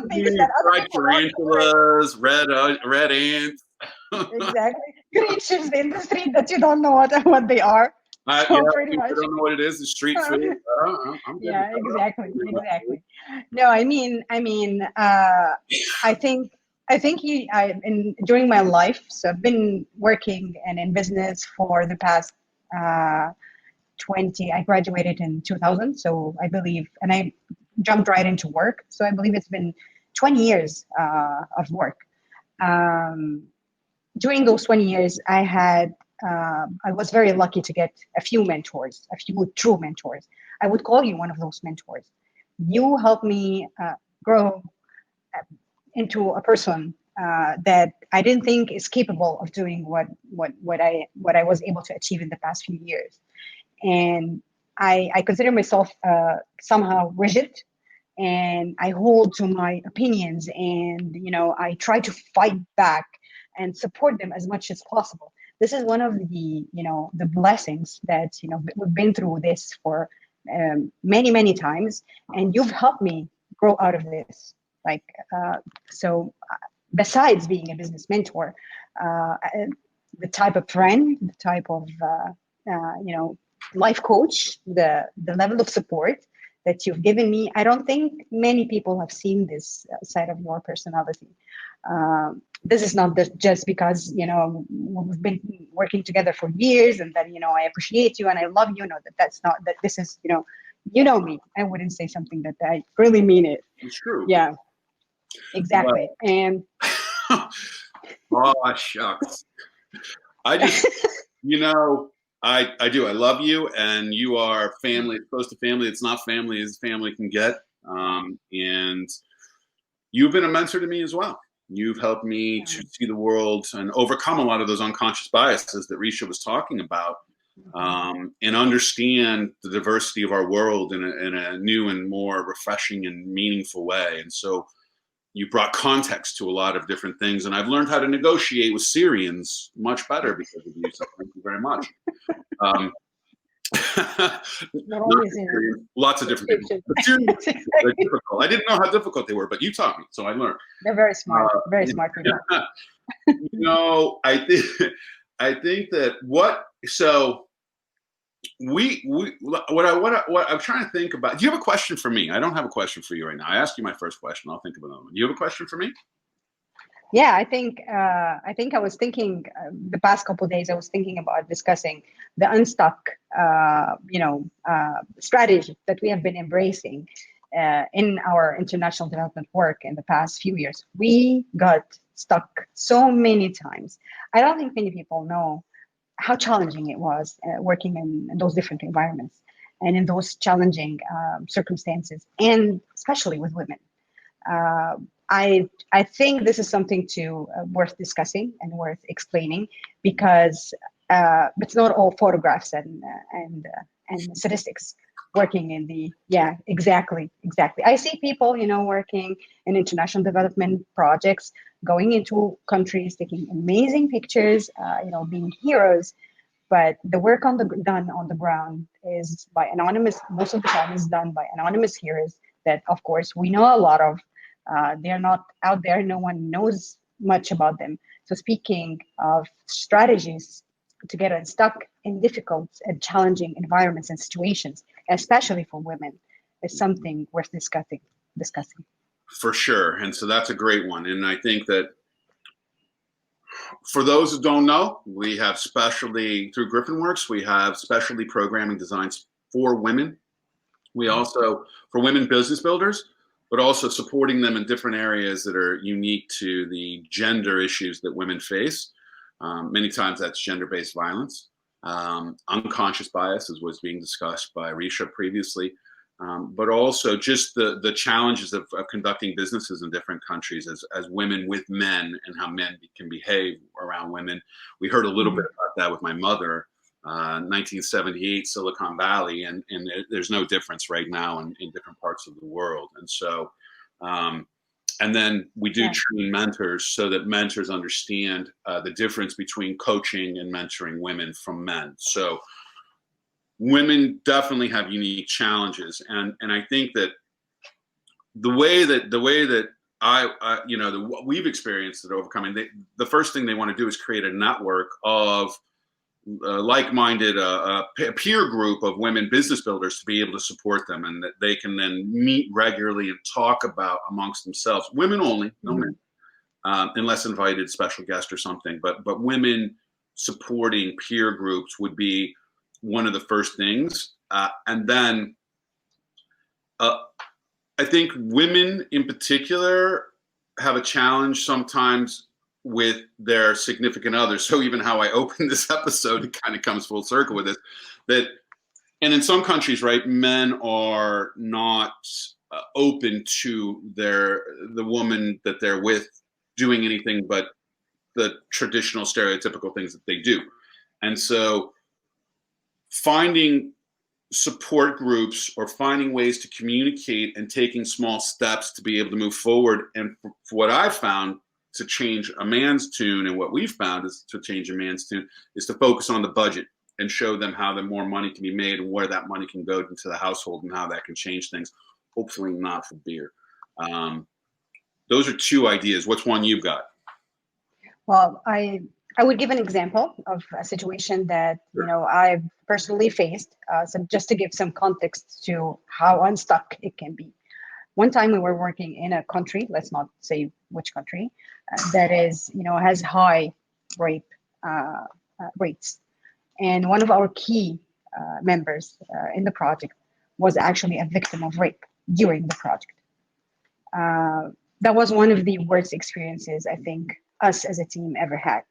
things that other people tarantulas, red ants. Exactly. Creatures in the street that you don't know what they are. Pretty much. I don't know what it is. The street food. Yeah, exactly. No, I mean, I think during my life, so I've been working and in business for the past 20. I graduated in 2000, so I believe, and I jumped right into work. So I believe it's been 20 years of work. During those 20 years, I was very lucky to get a few mentors, a few true mentors. I would call you one of those mentors. You helped me grow into a person that I didn't think is capable of doing what I was able to achieve in the past few years. And I consider myself somehow rigid, and I hold to my opinions, and I try to fight back and support them as much as possible. This is one of the the blessings that we've been through this for many times, and you've helped me grow out of this. So besides being a business mentor, the type of friend, the type of life coach, the level of support that you've given me, I don't think many people have seen this side of your personality. This is not just because we've been working together for years and that I appreciate you and I love you. No, that's not that. This is me. I wouldn't say something that I really mean it. It's true. Yeah, exactly. Well, and oh shucks, I just I do. I love you, and you are family. It's close to family. It's not family as family can get. And you've been a mentor to me as well. You've helped me to see the world and overcome a lot of those unconscious biases that Risha was talking about, and understand the diversity of our world in a new and more refreshing and meaningful way. And so you brought context to a lot of different things, and I've learned how to negotiate with Syrians much better because of you. So thank you very much. Lots of different people. They're difficult. I didn't know how difficult they were, but you taught me, so I learned. They're very smart. Very smart people. I think that what I'm trying to think about. Do you have a question for me? I don't have a question for you right now. I asked you my first question. I'll think of another one. Do you have a question for me? Yeah, I think I was thinking the past couple of days. I was thinking about discussing the unstuck, strategy that we have been embracing in our international development work in the past few years. We got stuck so many times. I don't think many people know how challenging it was working in those different environments and in those challenging circumstances, and especially with women. Uh, I think this is something to worth discussing and worth explaining, because it's not all photographs and statistics working in the exactly. I see people working in international development projects, going into countries, taking amazing pictures, being heroes, but the work done on the ground is by anonymous. Most of the time is done by anonymous heroes that, of course, we know a lot of. They're not out there. No one knows much about them. So speaking of strategies to get unstuck in difficult and challenging environments and situations, especially for women, is something worth discussing. For sure. And so that's a great one. And I think that for those who don't know, we have specialty through GriffinWorks, we have specialty programming designs for women. We also, for women business builders, but also supporting them in different areas that are unique to the gender issues that women face. Many times that's gender-based violence, unconscious bias, as was being discussed by Risha previously, but also just the challenges of conducting businesses in different countries as women with men, and how men can behave around women. We heard a little bit about that with my mother, 1978 Silicon Valley, and there's no difference right now in different parts of the world. And so, and then we do train mentors so that mentors understand the difference between coaching and mentoring women from men. So women definitely have unique challenges, and I think that the way that what we've experienced at overcoming, the first thing they want to do is create a network of like-minded peer group of women business builders to be able to support them, and that they can then meet regularly and talk about amongst themselves. Women only, no men, unless invited special guest or something. But women supporting peer groups would be one of the first things, and then I think women in particular have a challenge sometimes with their significant others. So even how I opened this episode, it kind of comes full circle with this. And in some countries, right, men are not open to the woman that they're with doing anything but the traditional stereotypical things that they do. And so finding support groups or finding ways to communicate and taking small steps to be able to move forward. And for what I've found to change a man's tune, and what we've found is to change a man's tune, is to focus on the budget and show them how the more money can be made and where that money can go into the household and how that can change things. Hopefully not for beer. Those are two ideas. What's one you've got? Well, I would give an example of a situation that I've personally faced. So just to give some context to how unstuck it can be. One time we were working in a country, let's not say which country, that is has high rape rates, and one of our key members in the project was actually a victim of rape during the project. That was one of the worst experiences I think us as a team ever had.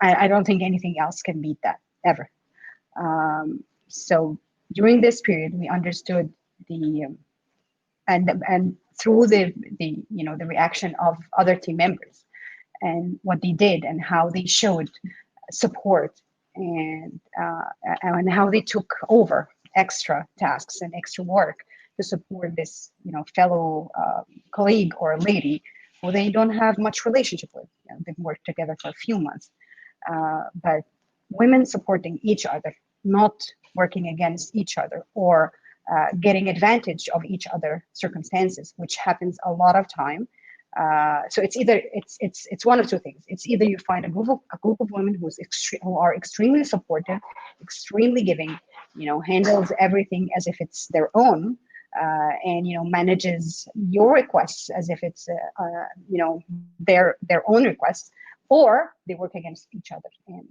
I don't think anything else can beat that ever. So during this period, we understood and through the reaction of other team members and what they did and how they showed support and how they took over extra tasks and extra work to support this fellow colleague or lady who they don't have much relationship with. They've worked together for a few months, but women supporting each other, not working against each other or getting advantage of each other circumstances, which happens a lot of time. So it's one of two things. It's either you find a group of women who are extremely supportive, extremely giving, handles everything as if it's their own, and manages your requests as if it's their own requests, or they work against each other and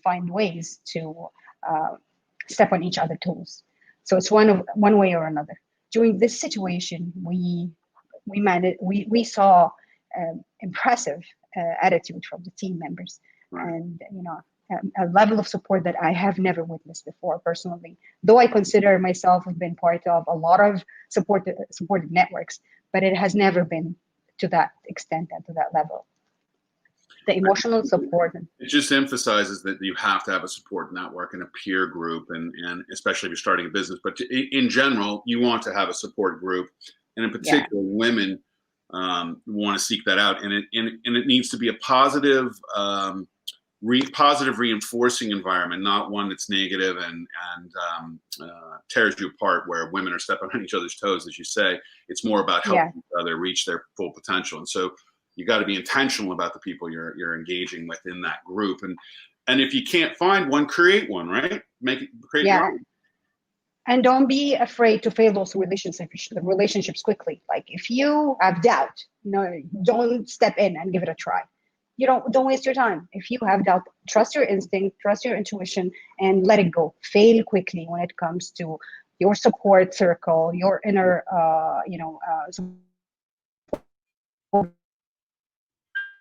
find ways to step on each other's toes. So it's one way or another. During this situation, we saw impressive attitude from the team members, Right. and a level of support that I have never witnessed before personally. Though I consider myself have been part of a lot of supportive networks, but it has never been to that extent and to that level. The emotional support. It just emphasizes that you have to have a support network and a peer group, and especially if you're starting a business. But in general, you want to have a support group, and in particular, women want to seek that out, and it needs to be a positive, positive reinforcing environment, not one that's negative and tears you apart, where women are stepping on each other's toes, as you say. It's more about helping each other reach their full potential, and so you got to be intentional about the people you're engaging with in that group, and if you can't find one, create one, right? Create your own. And don't be afraid to fail those relationships quickly. Like if you have doubt, don't step in and give it a try. Don't waste your time. If you have doubt, trust your instinct, trust your intuition, and let it go. Fail quickly when it comes to your support circle, your inner,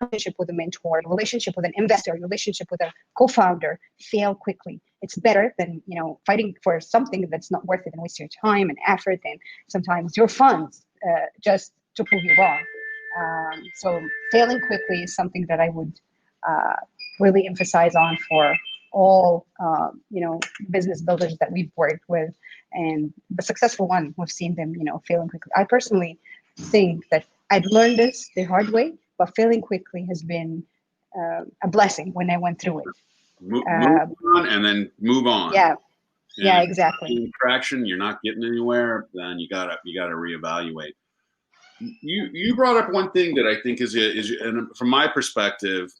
relationship with a mentor, relationship with an investor, relationship with a co-founder. Fail quickly. It's better than fighting for something that's not worth it and waste your time and effort and sometimes your funds just to prove you wrong. So failing quickly is something that I would really emphasize on for all business builders that we've worked with, and the successful one, we've seen them failing quickly. I personally think that I'd learned this the hard way, but failing quickly has been a blessing when I went through it. Move on and then move on. Yeah, exactly. Traction, you're not getting anywhere, then you gotta reevaluate. You brought up one thing that I think is and from my perspective,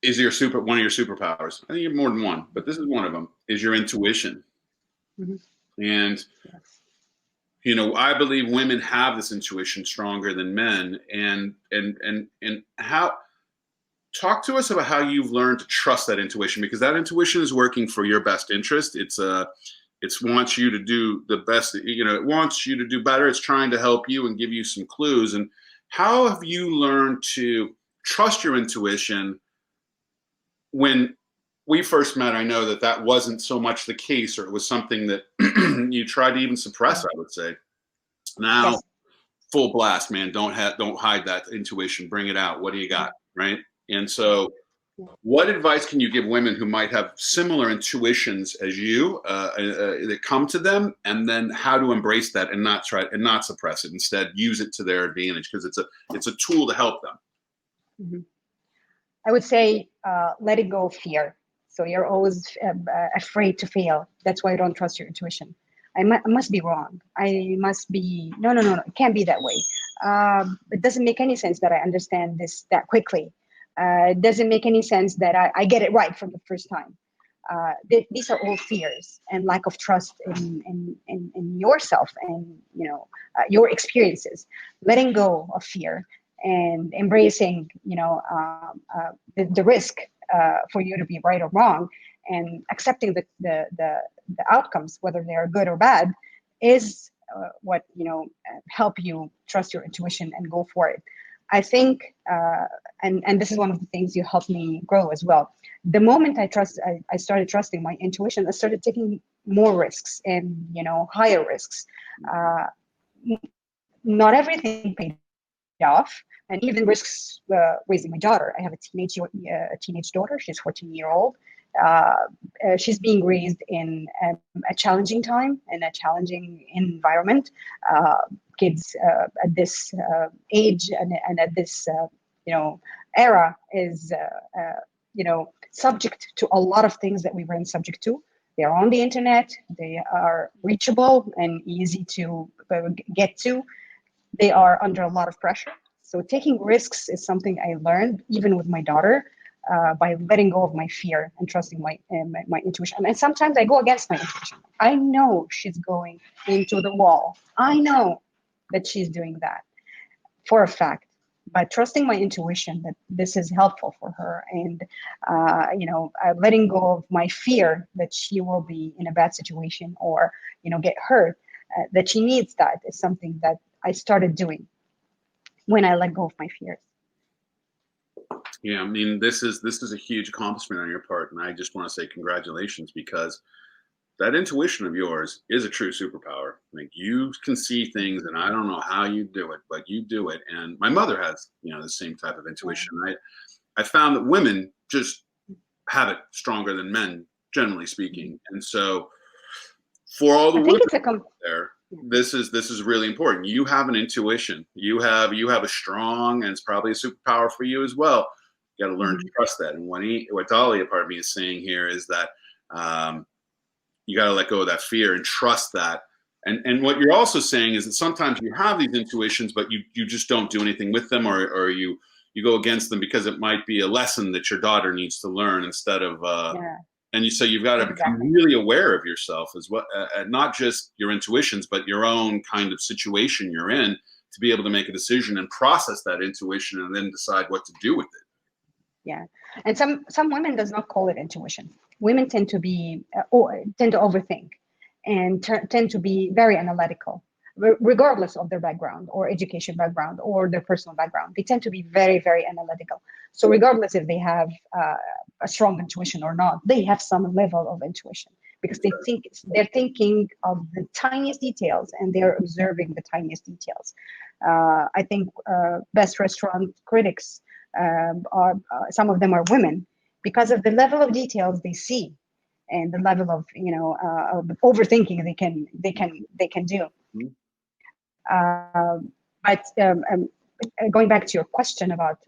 is one of your superpowers. I think you have more than one, but this is one of them. Is your intuition. Mm-hmm. And I believe women have this intuition stronger than men. And how, talk to us about how you've learned to trust that intuition, because that intuition is working for your best interest. It wants you to do the best, it wants you to do better. It's trying to help you and give you some clues. And how have you learned to trust your intuition? When we first met, I know that wasn't so much the case, or it was something that you tried to even suppress, I would say. Now, full blast, man. Don't hide that intuition. Bring it out. What do you got, right? And so, what advice can you give women who might have similar intuitions as you that come to them, and then how to embrace that and not suppress it, instead use it to their advantage, because it's a tool to help them. Mm-hmm. I would say letting go of fear. So you're always afraid to fail. That's why you don't trust your intuition. I must be wrong. I must be, no. It can't be that way. It doesn't make any sense that I understand this that quickly. It doesn't make any sense that I get it right from the first time. These are all fears and lack of trust in yourself and your experiences. Letting go of fear and embracing the risk for you to be right or wrong, and accepting the outcomes, whether they are good or bad, is what help you trust your intuition and go for it. I think, and this is one of the things you helped me grow as well. The moment I started trusting my intuition, I started taking more risks and higher risks. Not everything paid off, and even risks raising my daughter. I have a teenage daughter. She's 14-year-old. She's being raised in a challenging time, in a challenging environment. Kids at this age and at this era is subject to a lot of things that we weren't subject to. They are on the internet. They are reachable and easy to get to. They are under a lot of pressure. So taking risks is something I learned even with my daughter, by letting go of my fear and trusting my intuition. And sometimes I go against my intuition. I know she's going into the wall. I know that she's doing that for a fact. By trusting my intuition that this is helpful for her, and letting go of my fear that she will be in a bad situation or get hurt, that she needs that, is something that I started doing. when I let go of my fears. Yeah, I mean, this is a huge accomplishment on your part, and I just want to say congratulations, because that intuition of yours is a true superpower. Like, you can see things, and I don't know how you do it, but you do it. And my mother has, the same type of intuition. I found that women just have it stronger than men, generally speaking. And so, for all the I women think it's a out there, this is really important. You have an intuition. You have a strong, and it's probably a superpower for you as well. You got to learn to trust that. And what Dahlia, part of me, is saying here is that you got to let go of that fear and trust that. And what you're also saying is that sometimes you have these intuitions, but you just don't do anything with them, or you go against them because it might be a lesson that your daughter needs to learn instead of. And so you've got to become really aware of yourself as well, not just your intuitions, but your own kind of situation you're in, to be able to make a decision and process that intuition and then decide what to do with it. Yeah, and some women does not call it intuition. Women tend to be tend to overthink and tend to be very analytical, regardless of their background or education background or their personal background. They tend to be very, very analytical. So regardless if they have a strong intuition or not, they have some level of intuition, because they're thinking of the tiniest details and they're observing the tiniest details. I think best restaurant critics are some of them are women, because of the level of details they see and the level of of overthinking they can do. But going back to your question about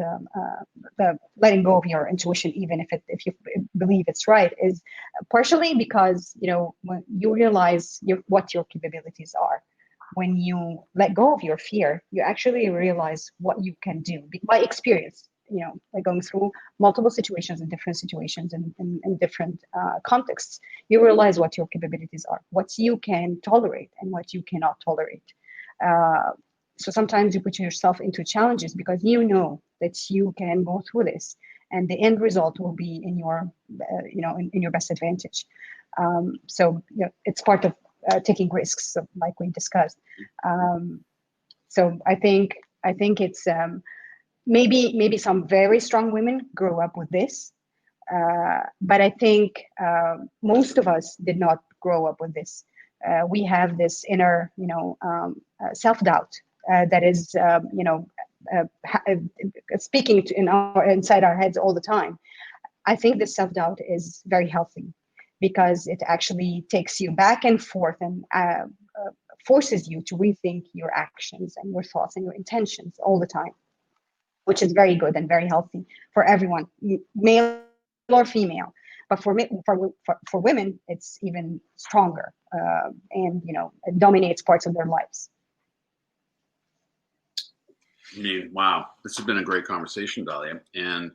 the letting go of your intuition, even if you believe it's right, is partially because when you realize what your capabilities are. When you let go of your fear, you actually realize what you can do by experience. By going through multiple situations and different situations and in different contexts, you realize what your capabilities are, what you can tolerate and what you cannot tolerate. So sometimes you put yourself into challenges because you know that you can go through this, and the end result will be in your, in your best advantage. So it's part of taking risks, like we discussed. So I think it's maybe some very strong women grew up with this, but I think most of us did not grow up with this. We have this inner, self-doubt that is, speaking inside our heads all the time. I think this self-doubt is very healthy, because it actually takes you back and forth and forces you to rethink your actions and your thoughts and your intentions all the time, which is very good and very healthy for everyone, male or female. But for women, it's even stronger, and it dominates parts of their lives. I mean, wow, this has been a great conversation, Dahlia. And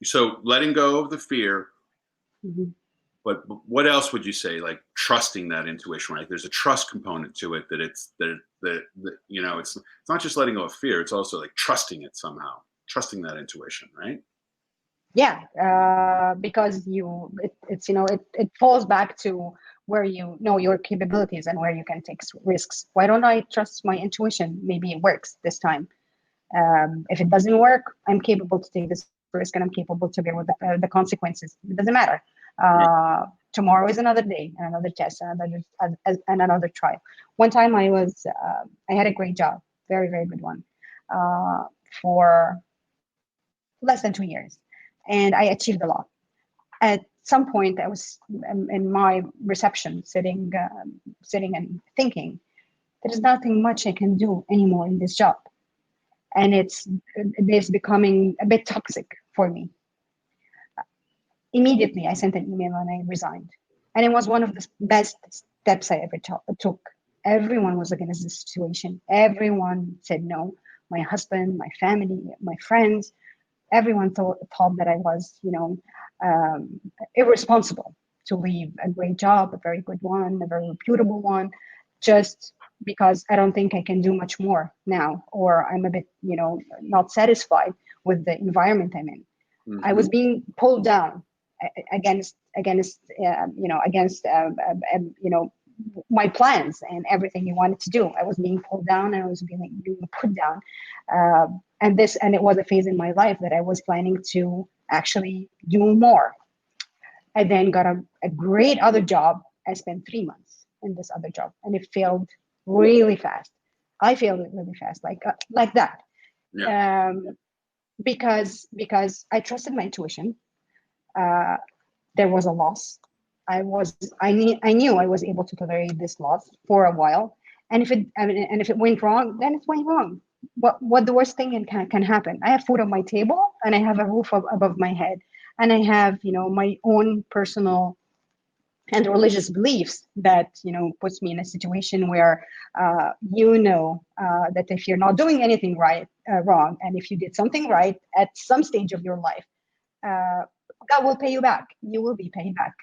so letting go of the fear, but what else would you say? Like trusting that intuition, right? There's a trust component to it, that it's not just letting go of fear. It's also like trusting it somehow, trusting that intuition, right? Yeah, because it falls back to where you know your capabilities and where you can take risks. Why don't I trust my intuition? Maybe it works this time. If it doesn't work, I'm capable to take this risk and I'm capable to bear with the consequences. It doesn't matter. Tomorrow is another day, another test, another trial. One time I had a great job, very, very good one, for less than 2 years. And I achieved a lot. At some point, I was in my reception, sitting and thinking, there's nothing much I can do anymore in this job. And it's becoming a bit toxic for me. Immediately, I sent an email and I resigned. And it was one of the best steps I ever took. Everyone was against the situation. Everyone said no. My husband, my family, my friends, everyone thought that I was, irresponsible to leave a great job, a very good one, a very reputable one, just because I don't think I can do much more now, or I'm a bit, not satisfied with the environment I'm in. I was being pulled down against my plans and everything you wanted to do. I was being pulled down, and I was being put down. And it was a phase in my life that I was planning to actually do more. I then got a great other job. I spent 3 months in this other job, and it failed really fast. I failed it really fast, like that. Yeah. Because I trusted my intuition. There was a loss. I knew I was able to tolerate this loss for a while, and if it went wrong, then it went wrong. What the worst thing can happen? I have food on my table, and I have a roof above my head, and I have my own personal and religious beliefs that puts me in a situation where that if you're not doing anything wrong, and if you did something right at some stage of your life, God will pay you back. You will be paid back.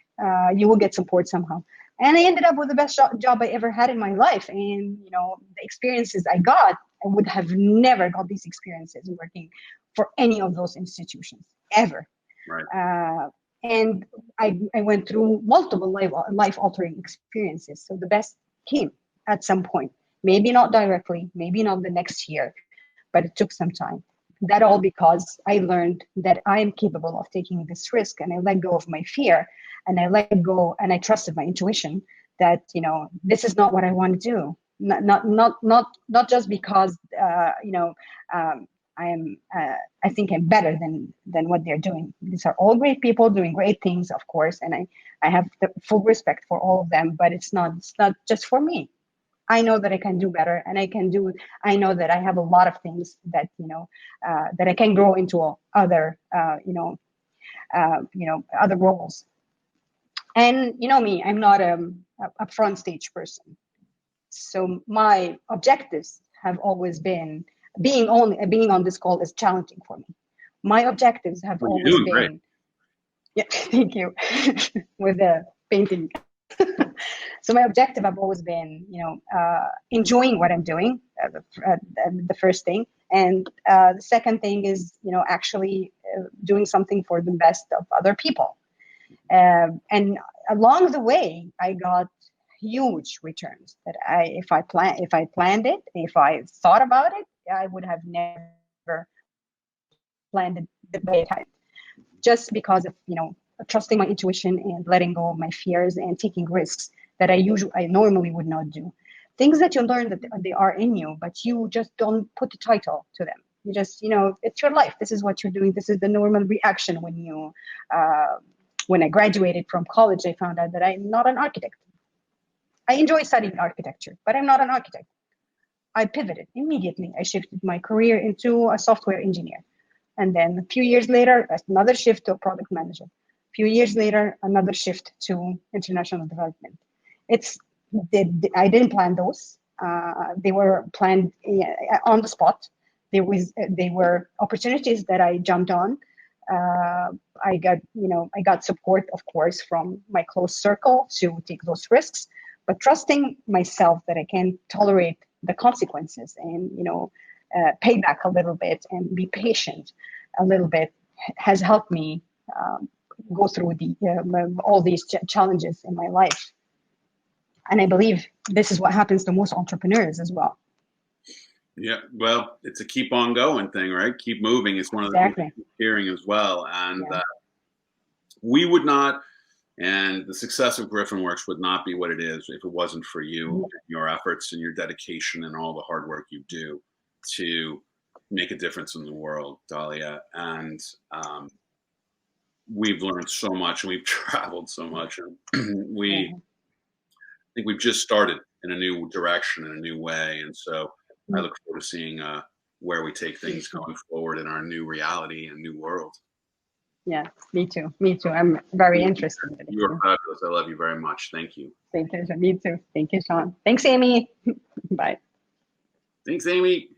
You will get support somehow. And I ended up with the best job I ever had in my life. And the experiences I got, I would have never got these experiences working for any of those institutions ever. Right. And I went through multiple life-altering experiences. So the best came at some point. Maybe not directly, maybe not the next year, but it took some time. That all because I learned that I am capable of taking this risk, and I let go of my fear, and I let go, and I trusted my intuition that this is not what I want to do. Not just because I think I'm better than what they're doing. These are all great people doing great things, of course, and I have the full respect for all of them. But it's not just for me. I know that I can do better, and I know that I have a lot of things that that I can grow into other other roles. And me, I'm not a front stage person. So my objectives have always been being on this call is challenging for me. My objectives have always been great. Yeah, thank you. With the painting. So my objective have always been, enjoying what I'm doing, the first thing. And the second thing is, actually doing something for the best of other people. And along the way, I got huge returns that if I planned it, if I thought about it, I would have never planned it the way it had. Just because of trusting my intuition and letting go of my fears and taking risks that I normally would not do. Things that you learn that they are in you, but you just don't put a title to them. You just it's your life. This is what you're doing. This is the normal reaction when you. When I graduated from college, I found out that I'm not an architect. I enjoy studying architecture, but I'm not an architect. I pivoted immediately. I shifted my career into a software engineer. And then a few years later, another shift to a product manager. A few years later, another shift to international development. I didn't plan those. They were planned on the spot. They were opportunities that I jumped on. I got support, of course, from my close circle to take those risks, but trusting myself that I can tolerate the consequences and pay back a little bit and be patient a little bit has helped me go through all these challenges in my life. And I believe this is what happens to most entrepreneurs as well. Yeah, well, it's a keep on going thing, right? Keep moving. It's one of the things I'm hearing as well. And we would not, and the success of Griffin Works would not be what it is if it wasn't for you, your efforts and your dedication and all the hard work you do to make a difference in the world, Dalia. And we've learned so much, and we've traveled so much. And I think we've just started in a new direction, in a new way. And so I look forward to seeing where we take things going forward in our new reality and new world. Yeah, me too. I'm very interested in it. You are fabulous. I love you very much. Thank you. Thank you. Me too. Thank you, Sean. Thanks, Amy. Bye. Thanks, Amy.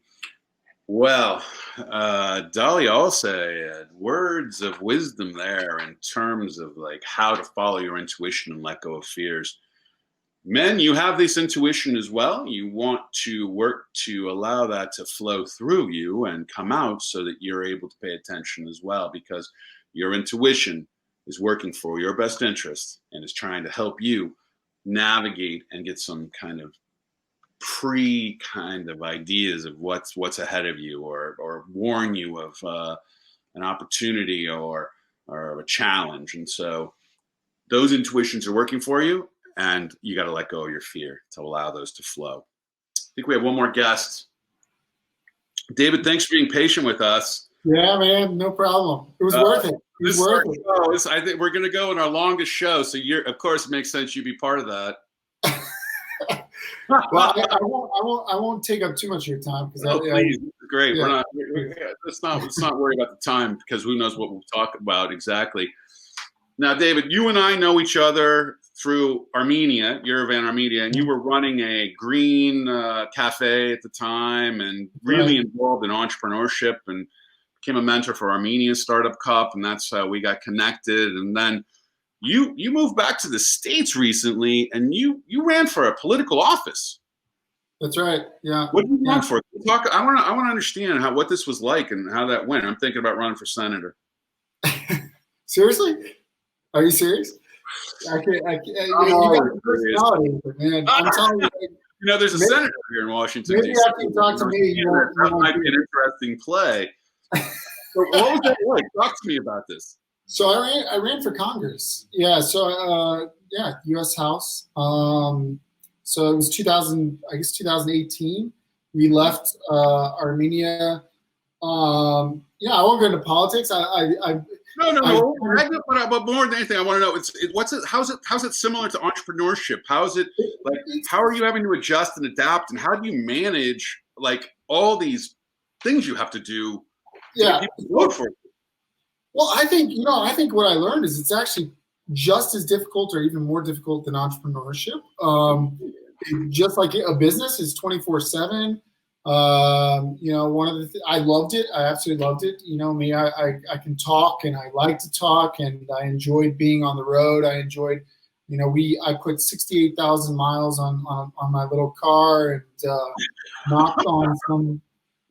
Well, Dalia also had words of wisdom there in terms of like how to follow your intuition and let go of fears. Men, you have this intuition as well. You want to work to allow that to flow through you and come out so that you're able to pay attention as well, because your intuition is working for your best interest and is trying to help you navigate and get some kind of ideas of what's ahead of you, or warn you of an opportunity or a challenge. And so those intuitions are working for you, and you got to let go of your fear to allow those to flow. I think we have one more guest. David, thanks for being patient with us. Yeah, man, no problem. It was worth it. It was worth it. I think we're going to go in our longest show, so of course, it makes sense you be part of that. Well, I won't take up too much of your time because please, great. Yeah. Let's not worry about the time, because who knows what we'll talk about exactly. Now, David, you and I know each other through Armenia, Yerevan, Armenia, and you were running a green cafe at the time, and really involved in entrepreneurship, and became a mentor for Armenian Startup Cup, and that's how we got connected. And then you moved back to the States recently, and you ran for a political office. That's right. Yeah. What did you run for? I want to understand what this was like and how that went. I'm thinking about running for senator. Seriously? Are you serious? I can't. You got the personality, man. I'm telling you. There's a senator here in Washington. Maybe after you talk to me, that might be an interesting play. So what was that like? Talk to me about this. So I ran for Congress. Yeah. So U.S. House. So it was 2018. We left Armenia. I won't go into politics. No. But more than anything, I want to know how's it similar to entrepreneurship? How is it like? How are you having to adjust and adapt, and how do you manage like all these things you have to do? Yeah. People vote for you? Well, I think what I learned is it's actually just as difficult or even more difficult than entrepreneurship. Just like a business is 24/7. One of the I loved it. I absolutely loved it. Me, I can talk, and I like to talk, and I enjoyed being on the road. I enjoyed, I put 68,000 miles on my little car, and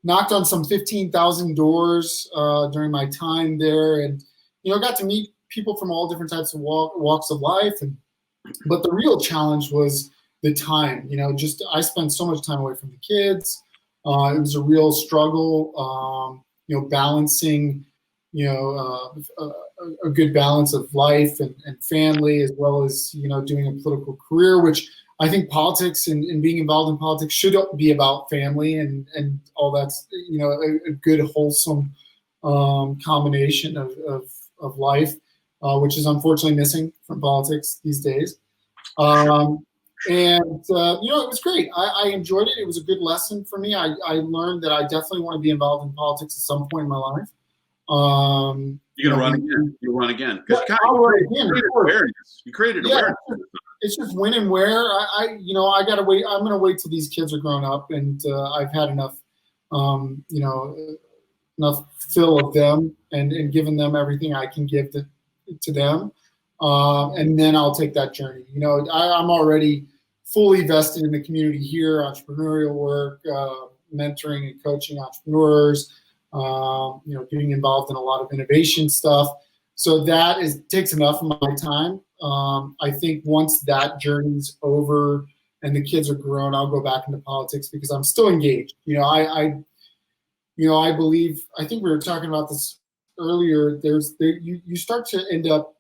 knocked on some 15,000 doors during my time there, and got to meet people from all different types of walks of life. But the real challenge was the time. I spent so much time away from the kids. It was a real struggle, balancing, a good balance of life and family, as well as, doing a political career, which I think politics and being involved in politics should be about family and all that's, a good, wholesome combination of life, which is unfortunately missing from politics these days. It was great. I enjoyed it. It was a good lesson for me. I learned that I definitely want to be involved in politics at some point in my life. You're gonna run again. You run again. You created awareness. It's just when and where. I gotta wait. I'm gonna wait till these kids are grown up, and I've had enough, enough fill of them, and given them everything I can give to them, and then I'll take that journey. I'm already fully vested in the community here, entrepreneurial work, mentoring and coaching entrepreneurs, being involved in a lot of innovation stuff. So that takes enough of my time. I think once that journey's over and the kids are grown, I'll go back into politics because I'm still engaged. I believe, I think we were talking about this earlier, you start to end up,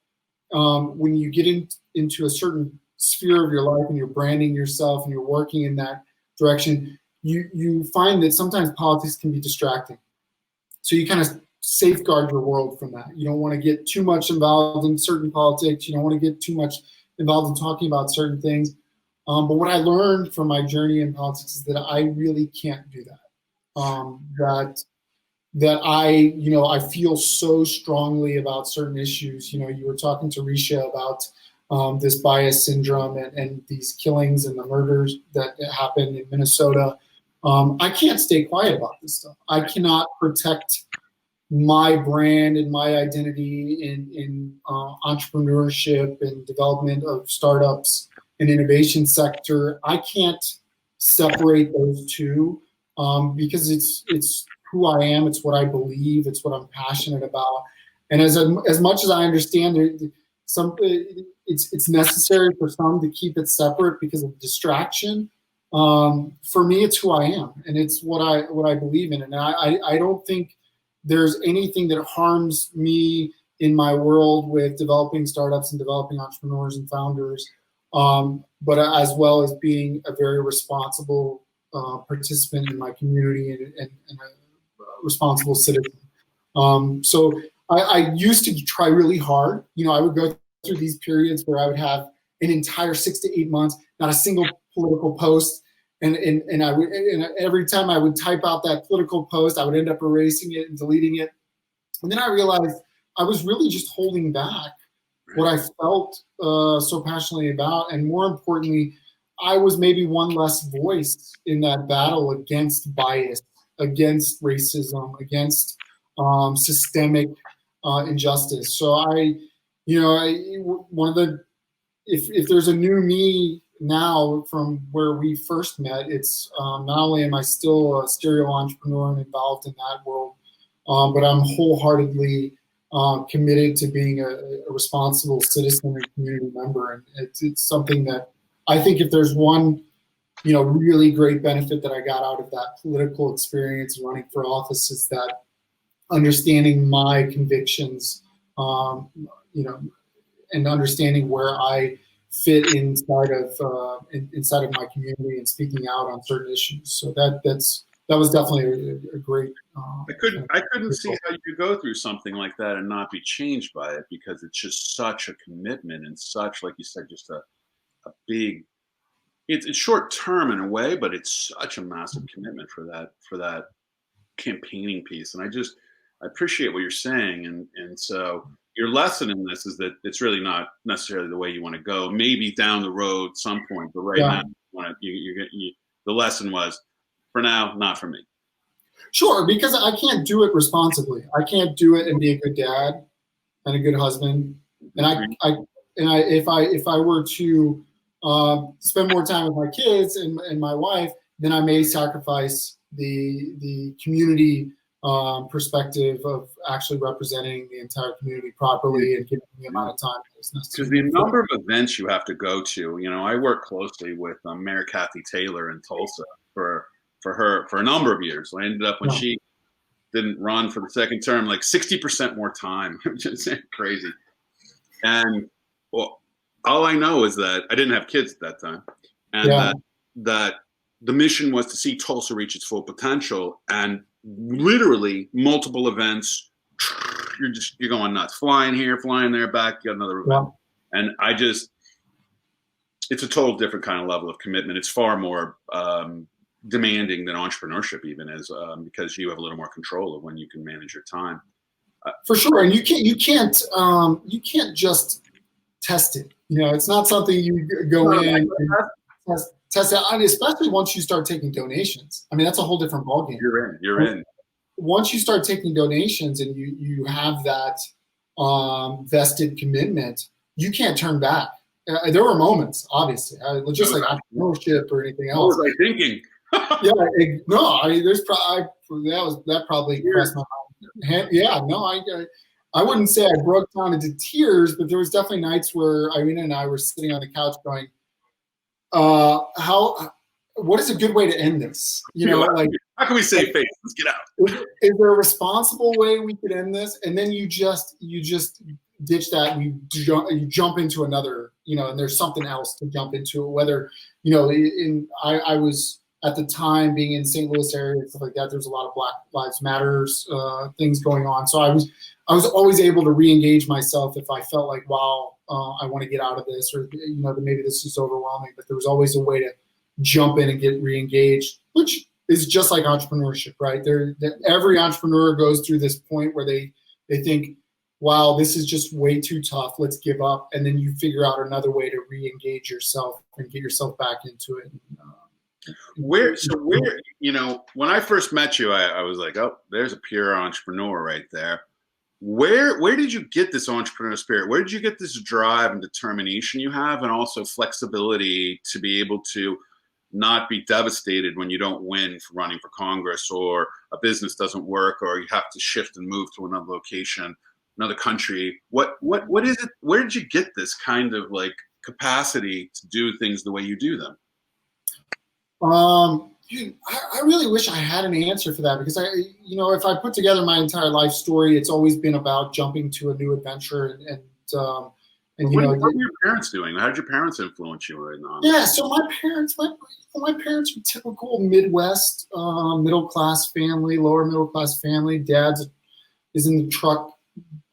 when you get into a certain sphere of your life and you're branding yourself and you're working in that direction, you find that sometimes politics can be distracting. So you kind of safeguard your world from that. You don't want to get too much involved in certain politics. You don't want to get too much involved in talking about certain things. But what I learned from my journey in politics is that I really can't do that. That I feel so strongly about certain issues. You were talking to Risha about this bias syndrome and these killings and the murders that happened in Minnesota. I can't stay quiet about this stuff. I cannot protect my brand and my identity in entrepreneurship and development of startups and innovation sector. I can't separate those two because it's who I am. It's what I believe. It's what I'm passionate about. And as much as I understand it's necessary for some to keep it separate because of distraction. For me, it's who I am, and it's what I believe in, and I don't think there's anything that harms me in my world with developing startups and developing entrepreneurs and founders, but as well as being a very responsible participant in my community and a responsible citizen. So I used to try really hard. I would go through these periods where I would have an entire 6 to 8 months, not a single political post. And every time I would type out that political post, I would end up erasing it and deleting it. And then I realized I was really just holding back what I felt so passionately about. And more importantly, I was maybe one less voice in that battle against bias, against racism, against systemic injustice. So if there's a new me now from where we first met, it's not only am I still a serial entrepreneur and involved in that world, but I'm wholeheartedly committed to being a responsible citizen and community member. And it's something that I think if there's one, really great benefit that I got out of that political experience running for office is that understanding my convictions, and understanding where I fit inside of my community and speaking out on certain issues. So that was definitely a great. I couldn't see how you could go through something like that and not be changed by it, because it's just such a commitment and such, like you said, just a big. It's short term in a way, but it's such a massive commitment for that campaigning piece. And I appreciate what you're saying, and so your lesson in this is that it's really not necessarily the way you want to go. Maybe down the road, some point, but right now, the lesson was, for now, not for me. Sure, because I can't do it responsibly. I can't do it and be a good dad and a good husband. And if I were to spend more time with my kids and my wife, then I may sacrifice the community perspective of actually representing the entire community properly and giving the amount of time that's necessary. Because the number of events you have to go to, I work closely with Mayor Kathy Taylor in Tulsa for a number of years. I ended up, when she didn't run for the second term, like 60% more time, which is crazy. And well, all I know is that I didn't have kids at that time, and that the mission was to see Tulsa reach its full potential, and literally multiple events. You're going nuts, flying here, flying there, back, you got another event. And it's a total different kind of level of commitment. It's far more demanding than entrepreneurship even is, because you have a little more control of when you can manage your time. For sure, and you can't just test it. It's not something you go in and test out, especially once you start taking donations. I mean, that's a whole different ballgame. You're in. Once you start taking donations and you have that vested commitment, you can't turn back. There were moments, obviously, just like entrepreneurship or anything else. What was I thinking? That probably crossed my mind. I wouldn't say I broke down into tears, but there was definitely nights where Irina and I were sitting on the couch going, what is a good way to end this? How can we save face? Let's get out. Is there a responsible way we could end this? And then you just ditch that and you jump into another, and there's something else to jump into. Whether, I was at the time being in St. Louis area and stuff like that. There's a lot of Black Lives Matters things going on. So I was always able to re-engage myself if I felt like, wow, I want to get out of this, or maybe this is overwhelming. But there was always a way to jump in and get re-engaged, which is just like entrepreneurship, right? Every entrepreneur goes through this point where they think, wow, this is just way too tough, let's give up. And then you figure out another way to re-engage yourself and get yourself back into it. Where, when I first met you, I was like, oh, there's a pure entrepreneur right there. Where did you get this entrepreneurial spirit? Where did you get this drive and determination you have, and also flexibility to be able to not be devastated when you don't win for running for Congress, or a business doesn't work, or you have to shift and move to another location? another country. What is it? Where did you get this kind of like capacity to do things the way you do them? Dude, I really wish I had an answer for that, because if I put together my entire life story, it's always been about jumping to a new adventure and what were your parents doing? How did your parents influence you? Yeah, so my parents were typical Midwest middle class family, lower middle class family. Dad is in the truck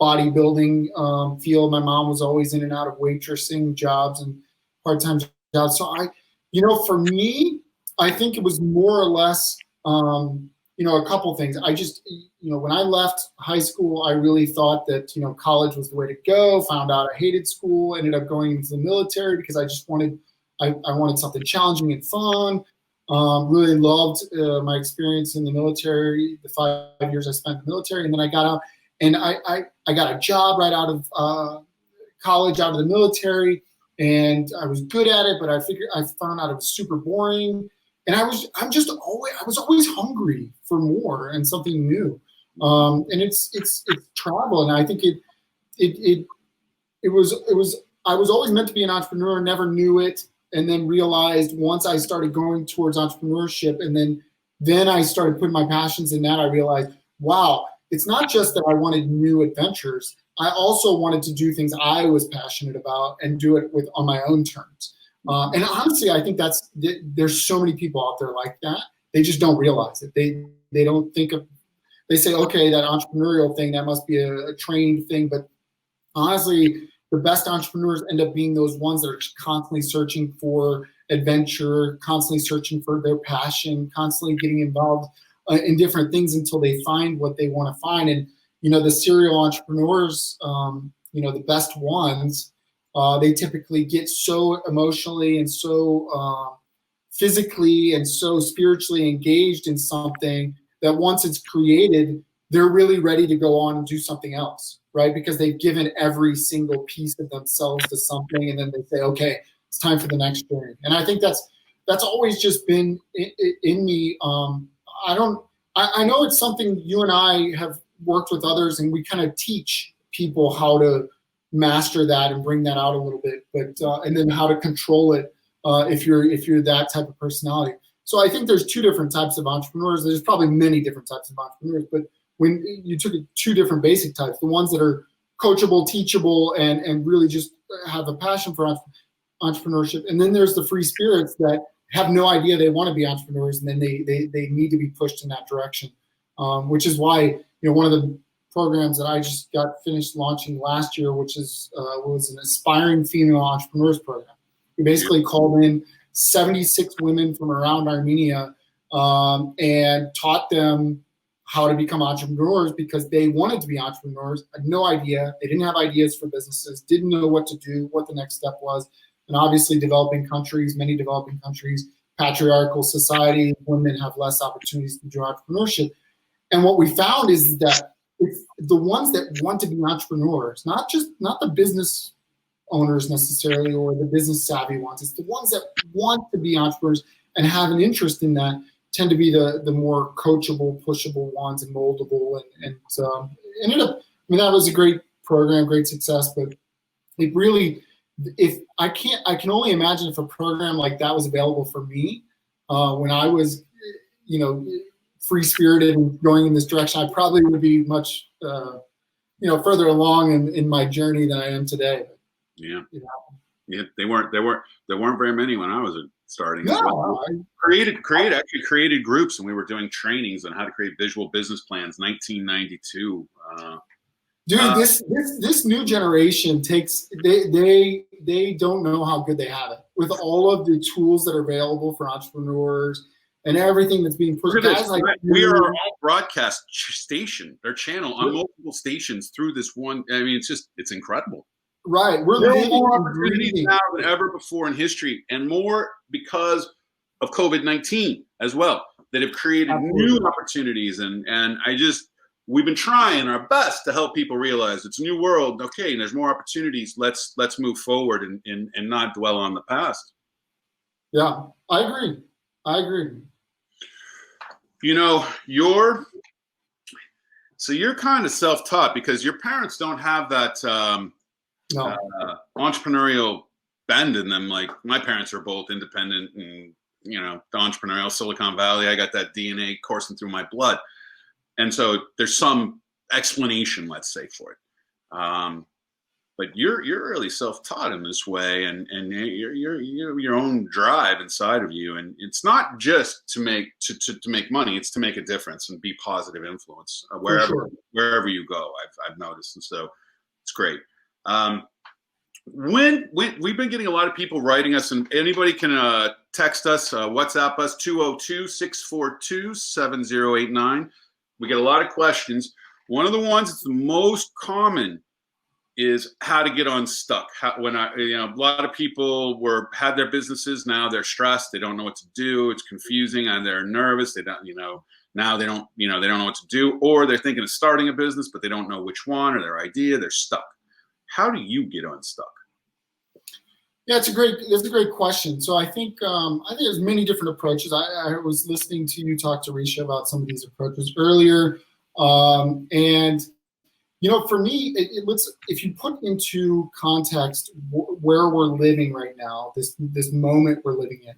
bodybuilding field. My mom was always in and out of waitressing jobs and part-time jobs. So for me, I think it was more or less, a couple things. I just, when I left high school, I really thought that, college was the way to go. Found out I hated school, ended up going into the military because I just wanted something challenging and fun. Really loved my experience in the military, the 5 years I spent in the military. And then I got out and I got a job right out of college, out of the military. And I was good at it, but I found out it was super boring. And I was always hungry for more and something new. And it's travel. And I think I was always meant to be an entrepreneur, never knew it. And then realized once I started going towards entrepreneurship, and then I started putting my passions in that, I realized, wow, it's not just that I wanted new adventures. I also wanted to do things I was passionate about and do it on my own terms. And honestly, I think there's so many people out there like that. They just don't realize it. They don't think of, they say, okay, that entrepreneurial thing, that must be a trained thing. But honestly, the best entrepreneurs end up being those ones that are constantly searching for adventure, constantly searching for their passion, constantly getting involved in different things until they find what they want to find. And, the serial entrepreneurs, the best ones, they typically get so emotionally and so physically and so spiritually engaged in something that once it's created, they're really ready to go on and do something else, right? Because they've given every single piece of themselves to something, and then they say, okay, it's time for the next journey. And I think that's always just been in me. I know it's something you and I have worked with others, and we kind of teach people how to master that and bring that out a little bit, but and then how to control it if you're that type of personality. So I think there's two different types of entrepreneurs. There's probably many different types of entrepreneurs, but when you took two different basic types, the ones that are coachable, teachable, and really just have a passion for entrepreneurship, and then there's the free spirits that have no idea they want to be entrepreneurs, and then they need to be pushed in that direction, which is why one of the programs that I just got finished launching last year, which was an aspiring female entrepreneurs program. We basically called in 76 women from around Armenia and taught them how to become entrepreneurs because they wanted to be entrepreneurs, had no idea. They didn't have ideas for businesses, didn't know what to do, what the next step was. And obviously many developing countries, patriarchal society, women have less opportunities to do entrepreneurship. And what we found is that it's the ones that want to be entrepreneurs, not the business owners necessarily or the business savvy ones. It's the ones that want to be entrepreneurs and have an interest in that tend to be the more coachable, pushable ones and moldable. And ended up, that was a great program, great success, but it really, I can only imagine if a program like that was available for me when I was, free-spirited and going in this direction, I probably would be much, further along in my journey than I am today. Yeah. Yeah. There weren't very many when I was starting. No, as well. created groups, and we were doing trainings on how to create visual business plans. 1992. Dude, this new generation they don't know how good they have it with all of the tools that are available for entrepreneurs and everything that's being pushed. We are our own broadcast station or channel on multiple stations through this one. It's incredible. Right. We're there are more opportunities now than ever before in history, and more because of COVID-19 as well, that have created new opportunities. And we've been trying our best to help people realize it's a new world. Okay, and there's more opportunities. Let's move forward and not dwell on the past. Yeah, I agree. So you're kind of self-taught because your parents don't have that No. entrepreneurial bend in them. Like my parents are both independent and, you know, the entrepreneurial Silicon Valley. I got that DNA coursing through my blood. And so there's some explanation, let's say, for it. But you're really self-taught in this way, and you're your own drive inside of you, and it's not just to make money; it's to make a difference and be positive influence wherever you go. I've noticed, and so it's great. When we've been getting a lot of people writing us, and anybody can text us, WhatsApp us 202-642-7089. We get a lot of questions. One of the ones that's the most common is how to get unstuck. A lot of people had their businesses, now they're stressed, they don't know what to do, it's confusing, and they're nervous, they don't, now they don't know what to do, or they're thinking of starting a business, but they don't know which one or their idea, they're stuck. How do you get unstuck? Yeah, that's a great question. So I think there's many different approaches. I was listening to you talk to Risha about some of these approaches earlier, and for me, if you put into context where we're living right now, this moment we're living in,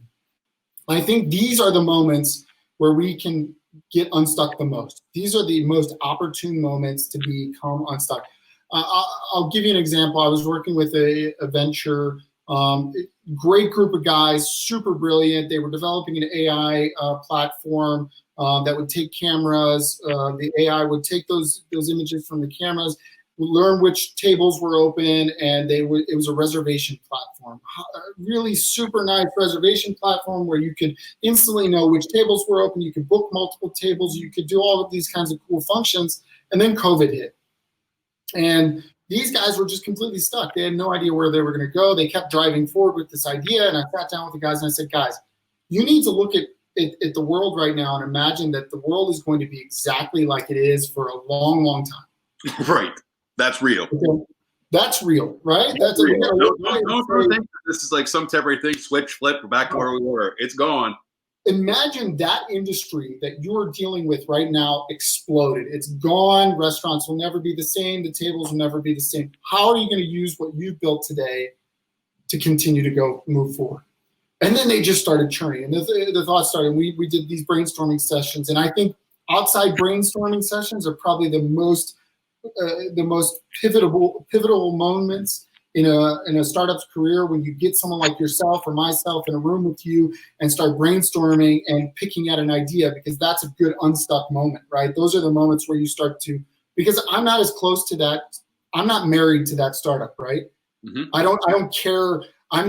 I think these are the moments where we can get unstuck the most. These are the most opportune moments to become unstuck. I'll give you an example. I was working with a venture. Great group of guys, super brilliant. They were developing an AI platform that would take cameras. The AI would take those images from the cameras, learn which tables were open, and it was a reservation platform. Really super nice reservation platform where you could instantly know which tables were open. You could book multiple tables. You could do all of these kinds of cool functions. And then COVID hit. And these guys were just completely stuck. They had no idea where they were going to go. They kept driving forward with this idea. And I sat down with the guys and I said, guys, you need to look at the world right now and imagine that the world is going to be exactly like it is for a long, long time. Right. That's real. Okay? That's real, right? That's real. Don't think this is like some temporary thing, switch, flip, back to where we were. It's gone. Imagine that industry that you're dealing with right now exploded. It's gone. Restaurants will never be the same. The tables will never be the same. How are you going to use what you've built today to continue to move forward? And then they just started churning. And the thoughts started. We did these brainstorming sessions. And I think outside brainstorming sessions are probably the most pivotal moments in a startup's career, when you get someone like yourself or myself in a room with you and start brainstorming and picking at an idea, because that's a good unstuck moment, right? Those are the moments where you start to, because I'm not as close to that. I'm not married to that startup, right? Mm-hmm. I don't care. I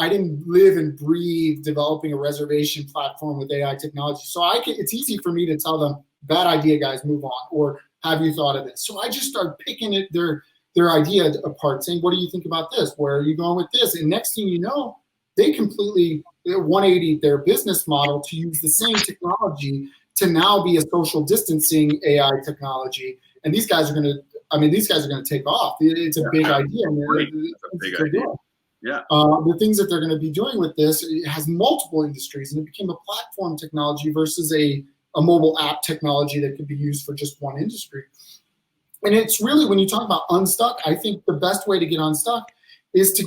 didn't live and breathe developing a reservation platform with AI technology. So it's easy for me to tell them, bad idea, guys, move on. Or have you thought of this? So I just start picking their idea apart, saying, what do you think about this? Where are you going with this? And next thing you know, they completely 180 their business model to use the same technology to now be a social distancing AI technology. And these guys are going to take off. It's a big idea. It's a big idea. Yeah. The things that they're going to be doing with this, it has multiple industries, and it became a platform technology versus a mobile app technology that could be used for just one industry. And it's really, when you talk about unstuck, I think the best way to get unstuck is to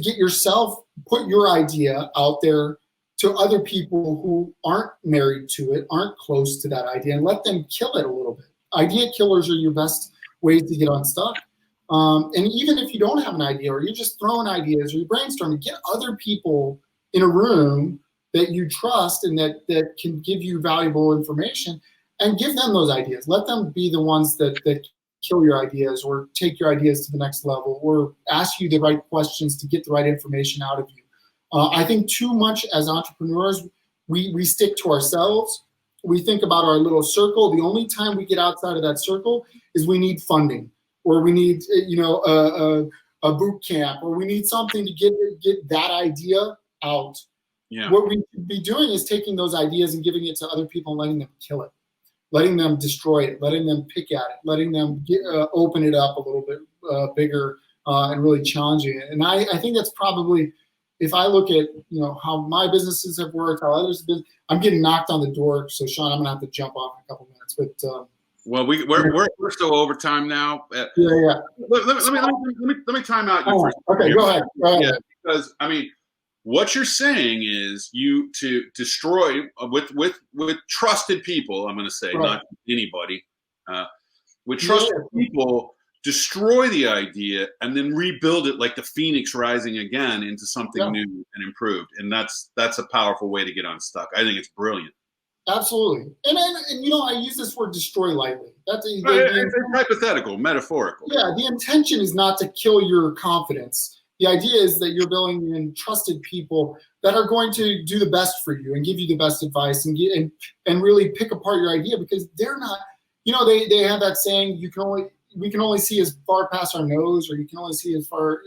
put your idea out there to other people who aren't married to it, aren't close to that idea, and let them kill it a little bit. Idea killers are your best ways to get unstuck. And even if you don't have an idea, or you're just throwing ideas, or you're brainstorming, get other people in a room that you trust and that can give you valuable information, and give them those ideas. Let them be the ones that kill your ideas, or take your ideas to the next level, or ask you the right questions to get the right information out of you. I think too much as entrepreneurs, we stick to ourselves. We think about our little circle. The only time we get outside of that circle is we need funding, or we need a boot camp, or we need something to get that idea out. Yeah. What we should be doing is taking those ideas and giving it to other people and letting them kill it, letting them destroy it, letting them pick at it, letting them open it up a little bit bigger and really challenging it. And I think that's probably, if I look at how my businesses have worked, how others have been, I'm getting knocked on the door. So Sean, I'm gonna have to jump off in a couple minutes. But Well, we're still over time now. Yeah. Let me time out you Oh, for a second okay, here. go ahead. Yeah, because I mean, what you're saying is you to destroy with trusted people. I'm going to say, Right. not anybody. With trusted people, destroy the idea and then rebuild it like the phoenix rising again into something new and improved. And that's a powerful way to get unstuck. I think it's brilliant. Absolutely. And you know, I use this word destroy lightly. That's it's hypothetical, metaphorical. Yeah, the intention is not to kill your confidence. The idea is that you're building in trusted people that are going to do the best for you and give you the best advice and really pick apart your idea, because they're not, you know, they have that saying, we can only see as far past our nose, or you can only see as far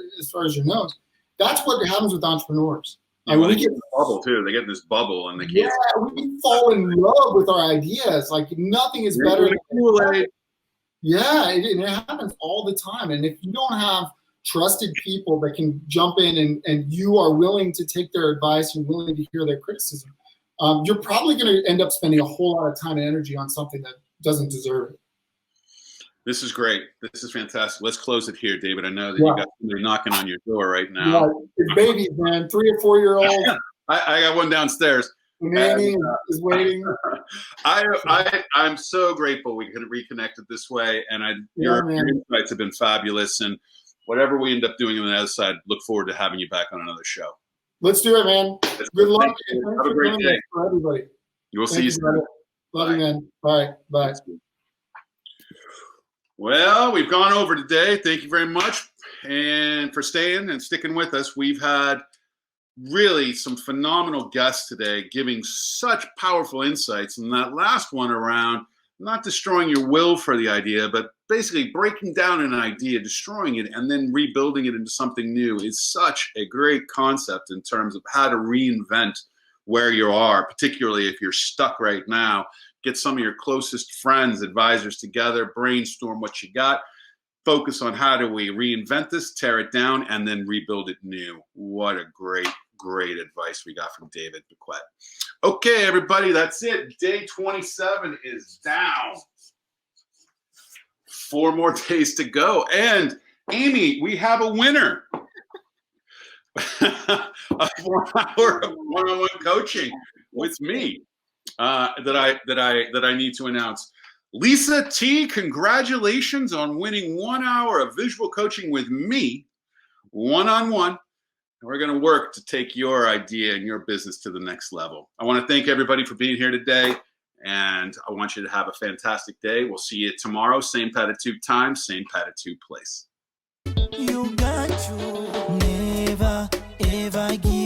as your nose. That's what happens with entrepreneurs. And we get in this bubble too. They get in this bubble and they can't. Yeah, we fall in love with our ideas. Like nothing is better than Kool-Aid. Yeah, it happens all the time. And if you don't have trusted people that can jump in and you are willing to take their advice and willing to hear their criticism, you're probably going to end up spending a whole lot of time and energy on something that doesn't deserve it. This is great. This is fantastic. Let's close it here, David. I know that you got somebody knocking on your door right now. Yeah, it's babies, man, 3 or 4 year olds. I got one downstairs. Nanny is waiting. I'm so grateful we could reconnect it this way, and your insights have been fabulous. And whatever we end up doing on the other side, look forward to having you back on another show. Let's do it, man. Good luck. Have a great day for everybody. We'll see you soon. Love you, man. Bye. Bye. Well, we've gone over today. Thank you very much and for staying and sticking with us. We've had really some phenomenal guests today giving such powerful insights. And that last one around not destroying your will for the idea, but basically breaking down an idea, destroying it, and then rebuilding it into something new is such a great concept in terms of how to reinvent where you are, particularly if you're stuck right now. Get some of your closest friends, advisors together, brainstorm what you got, focus on how do we reinvent this, tear it down, and then rebuild it new. What a great advice we got from David Bequette. Okay, everybody, that's it. Day 27 is down. 4 more days to go. And Amy, we have a winner. A 4-hour of one-on-one coaching with me. That I need to announce. Lisa T, congratulations on winning 1 hour of visual coaching with me, one-on-one. We're going to work to take your idea and your business to the next level. I want to thank everybody for being here today, and I want you to have a fantastic day. We'll see you tomorrow, same PADITU time, same PADITU place. You got to never, ever give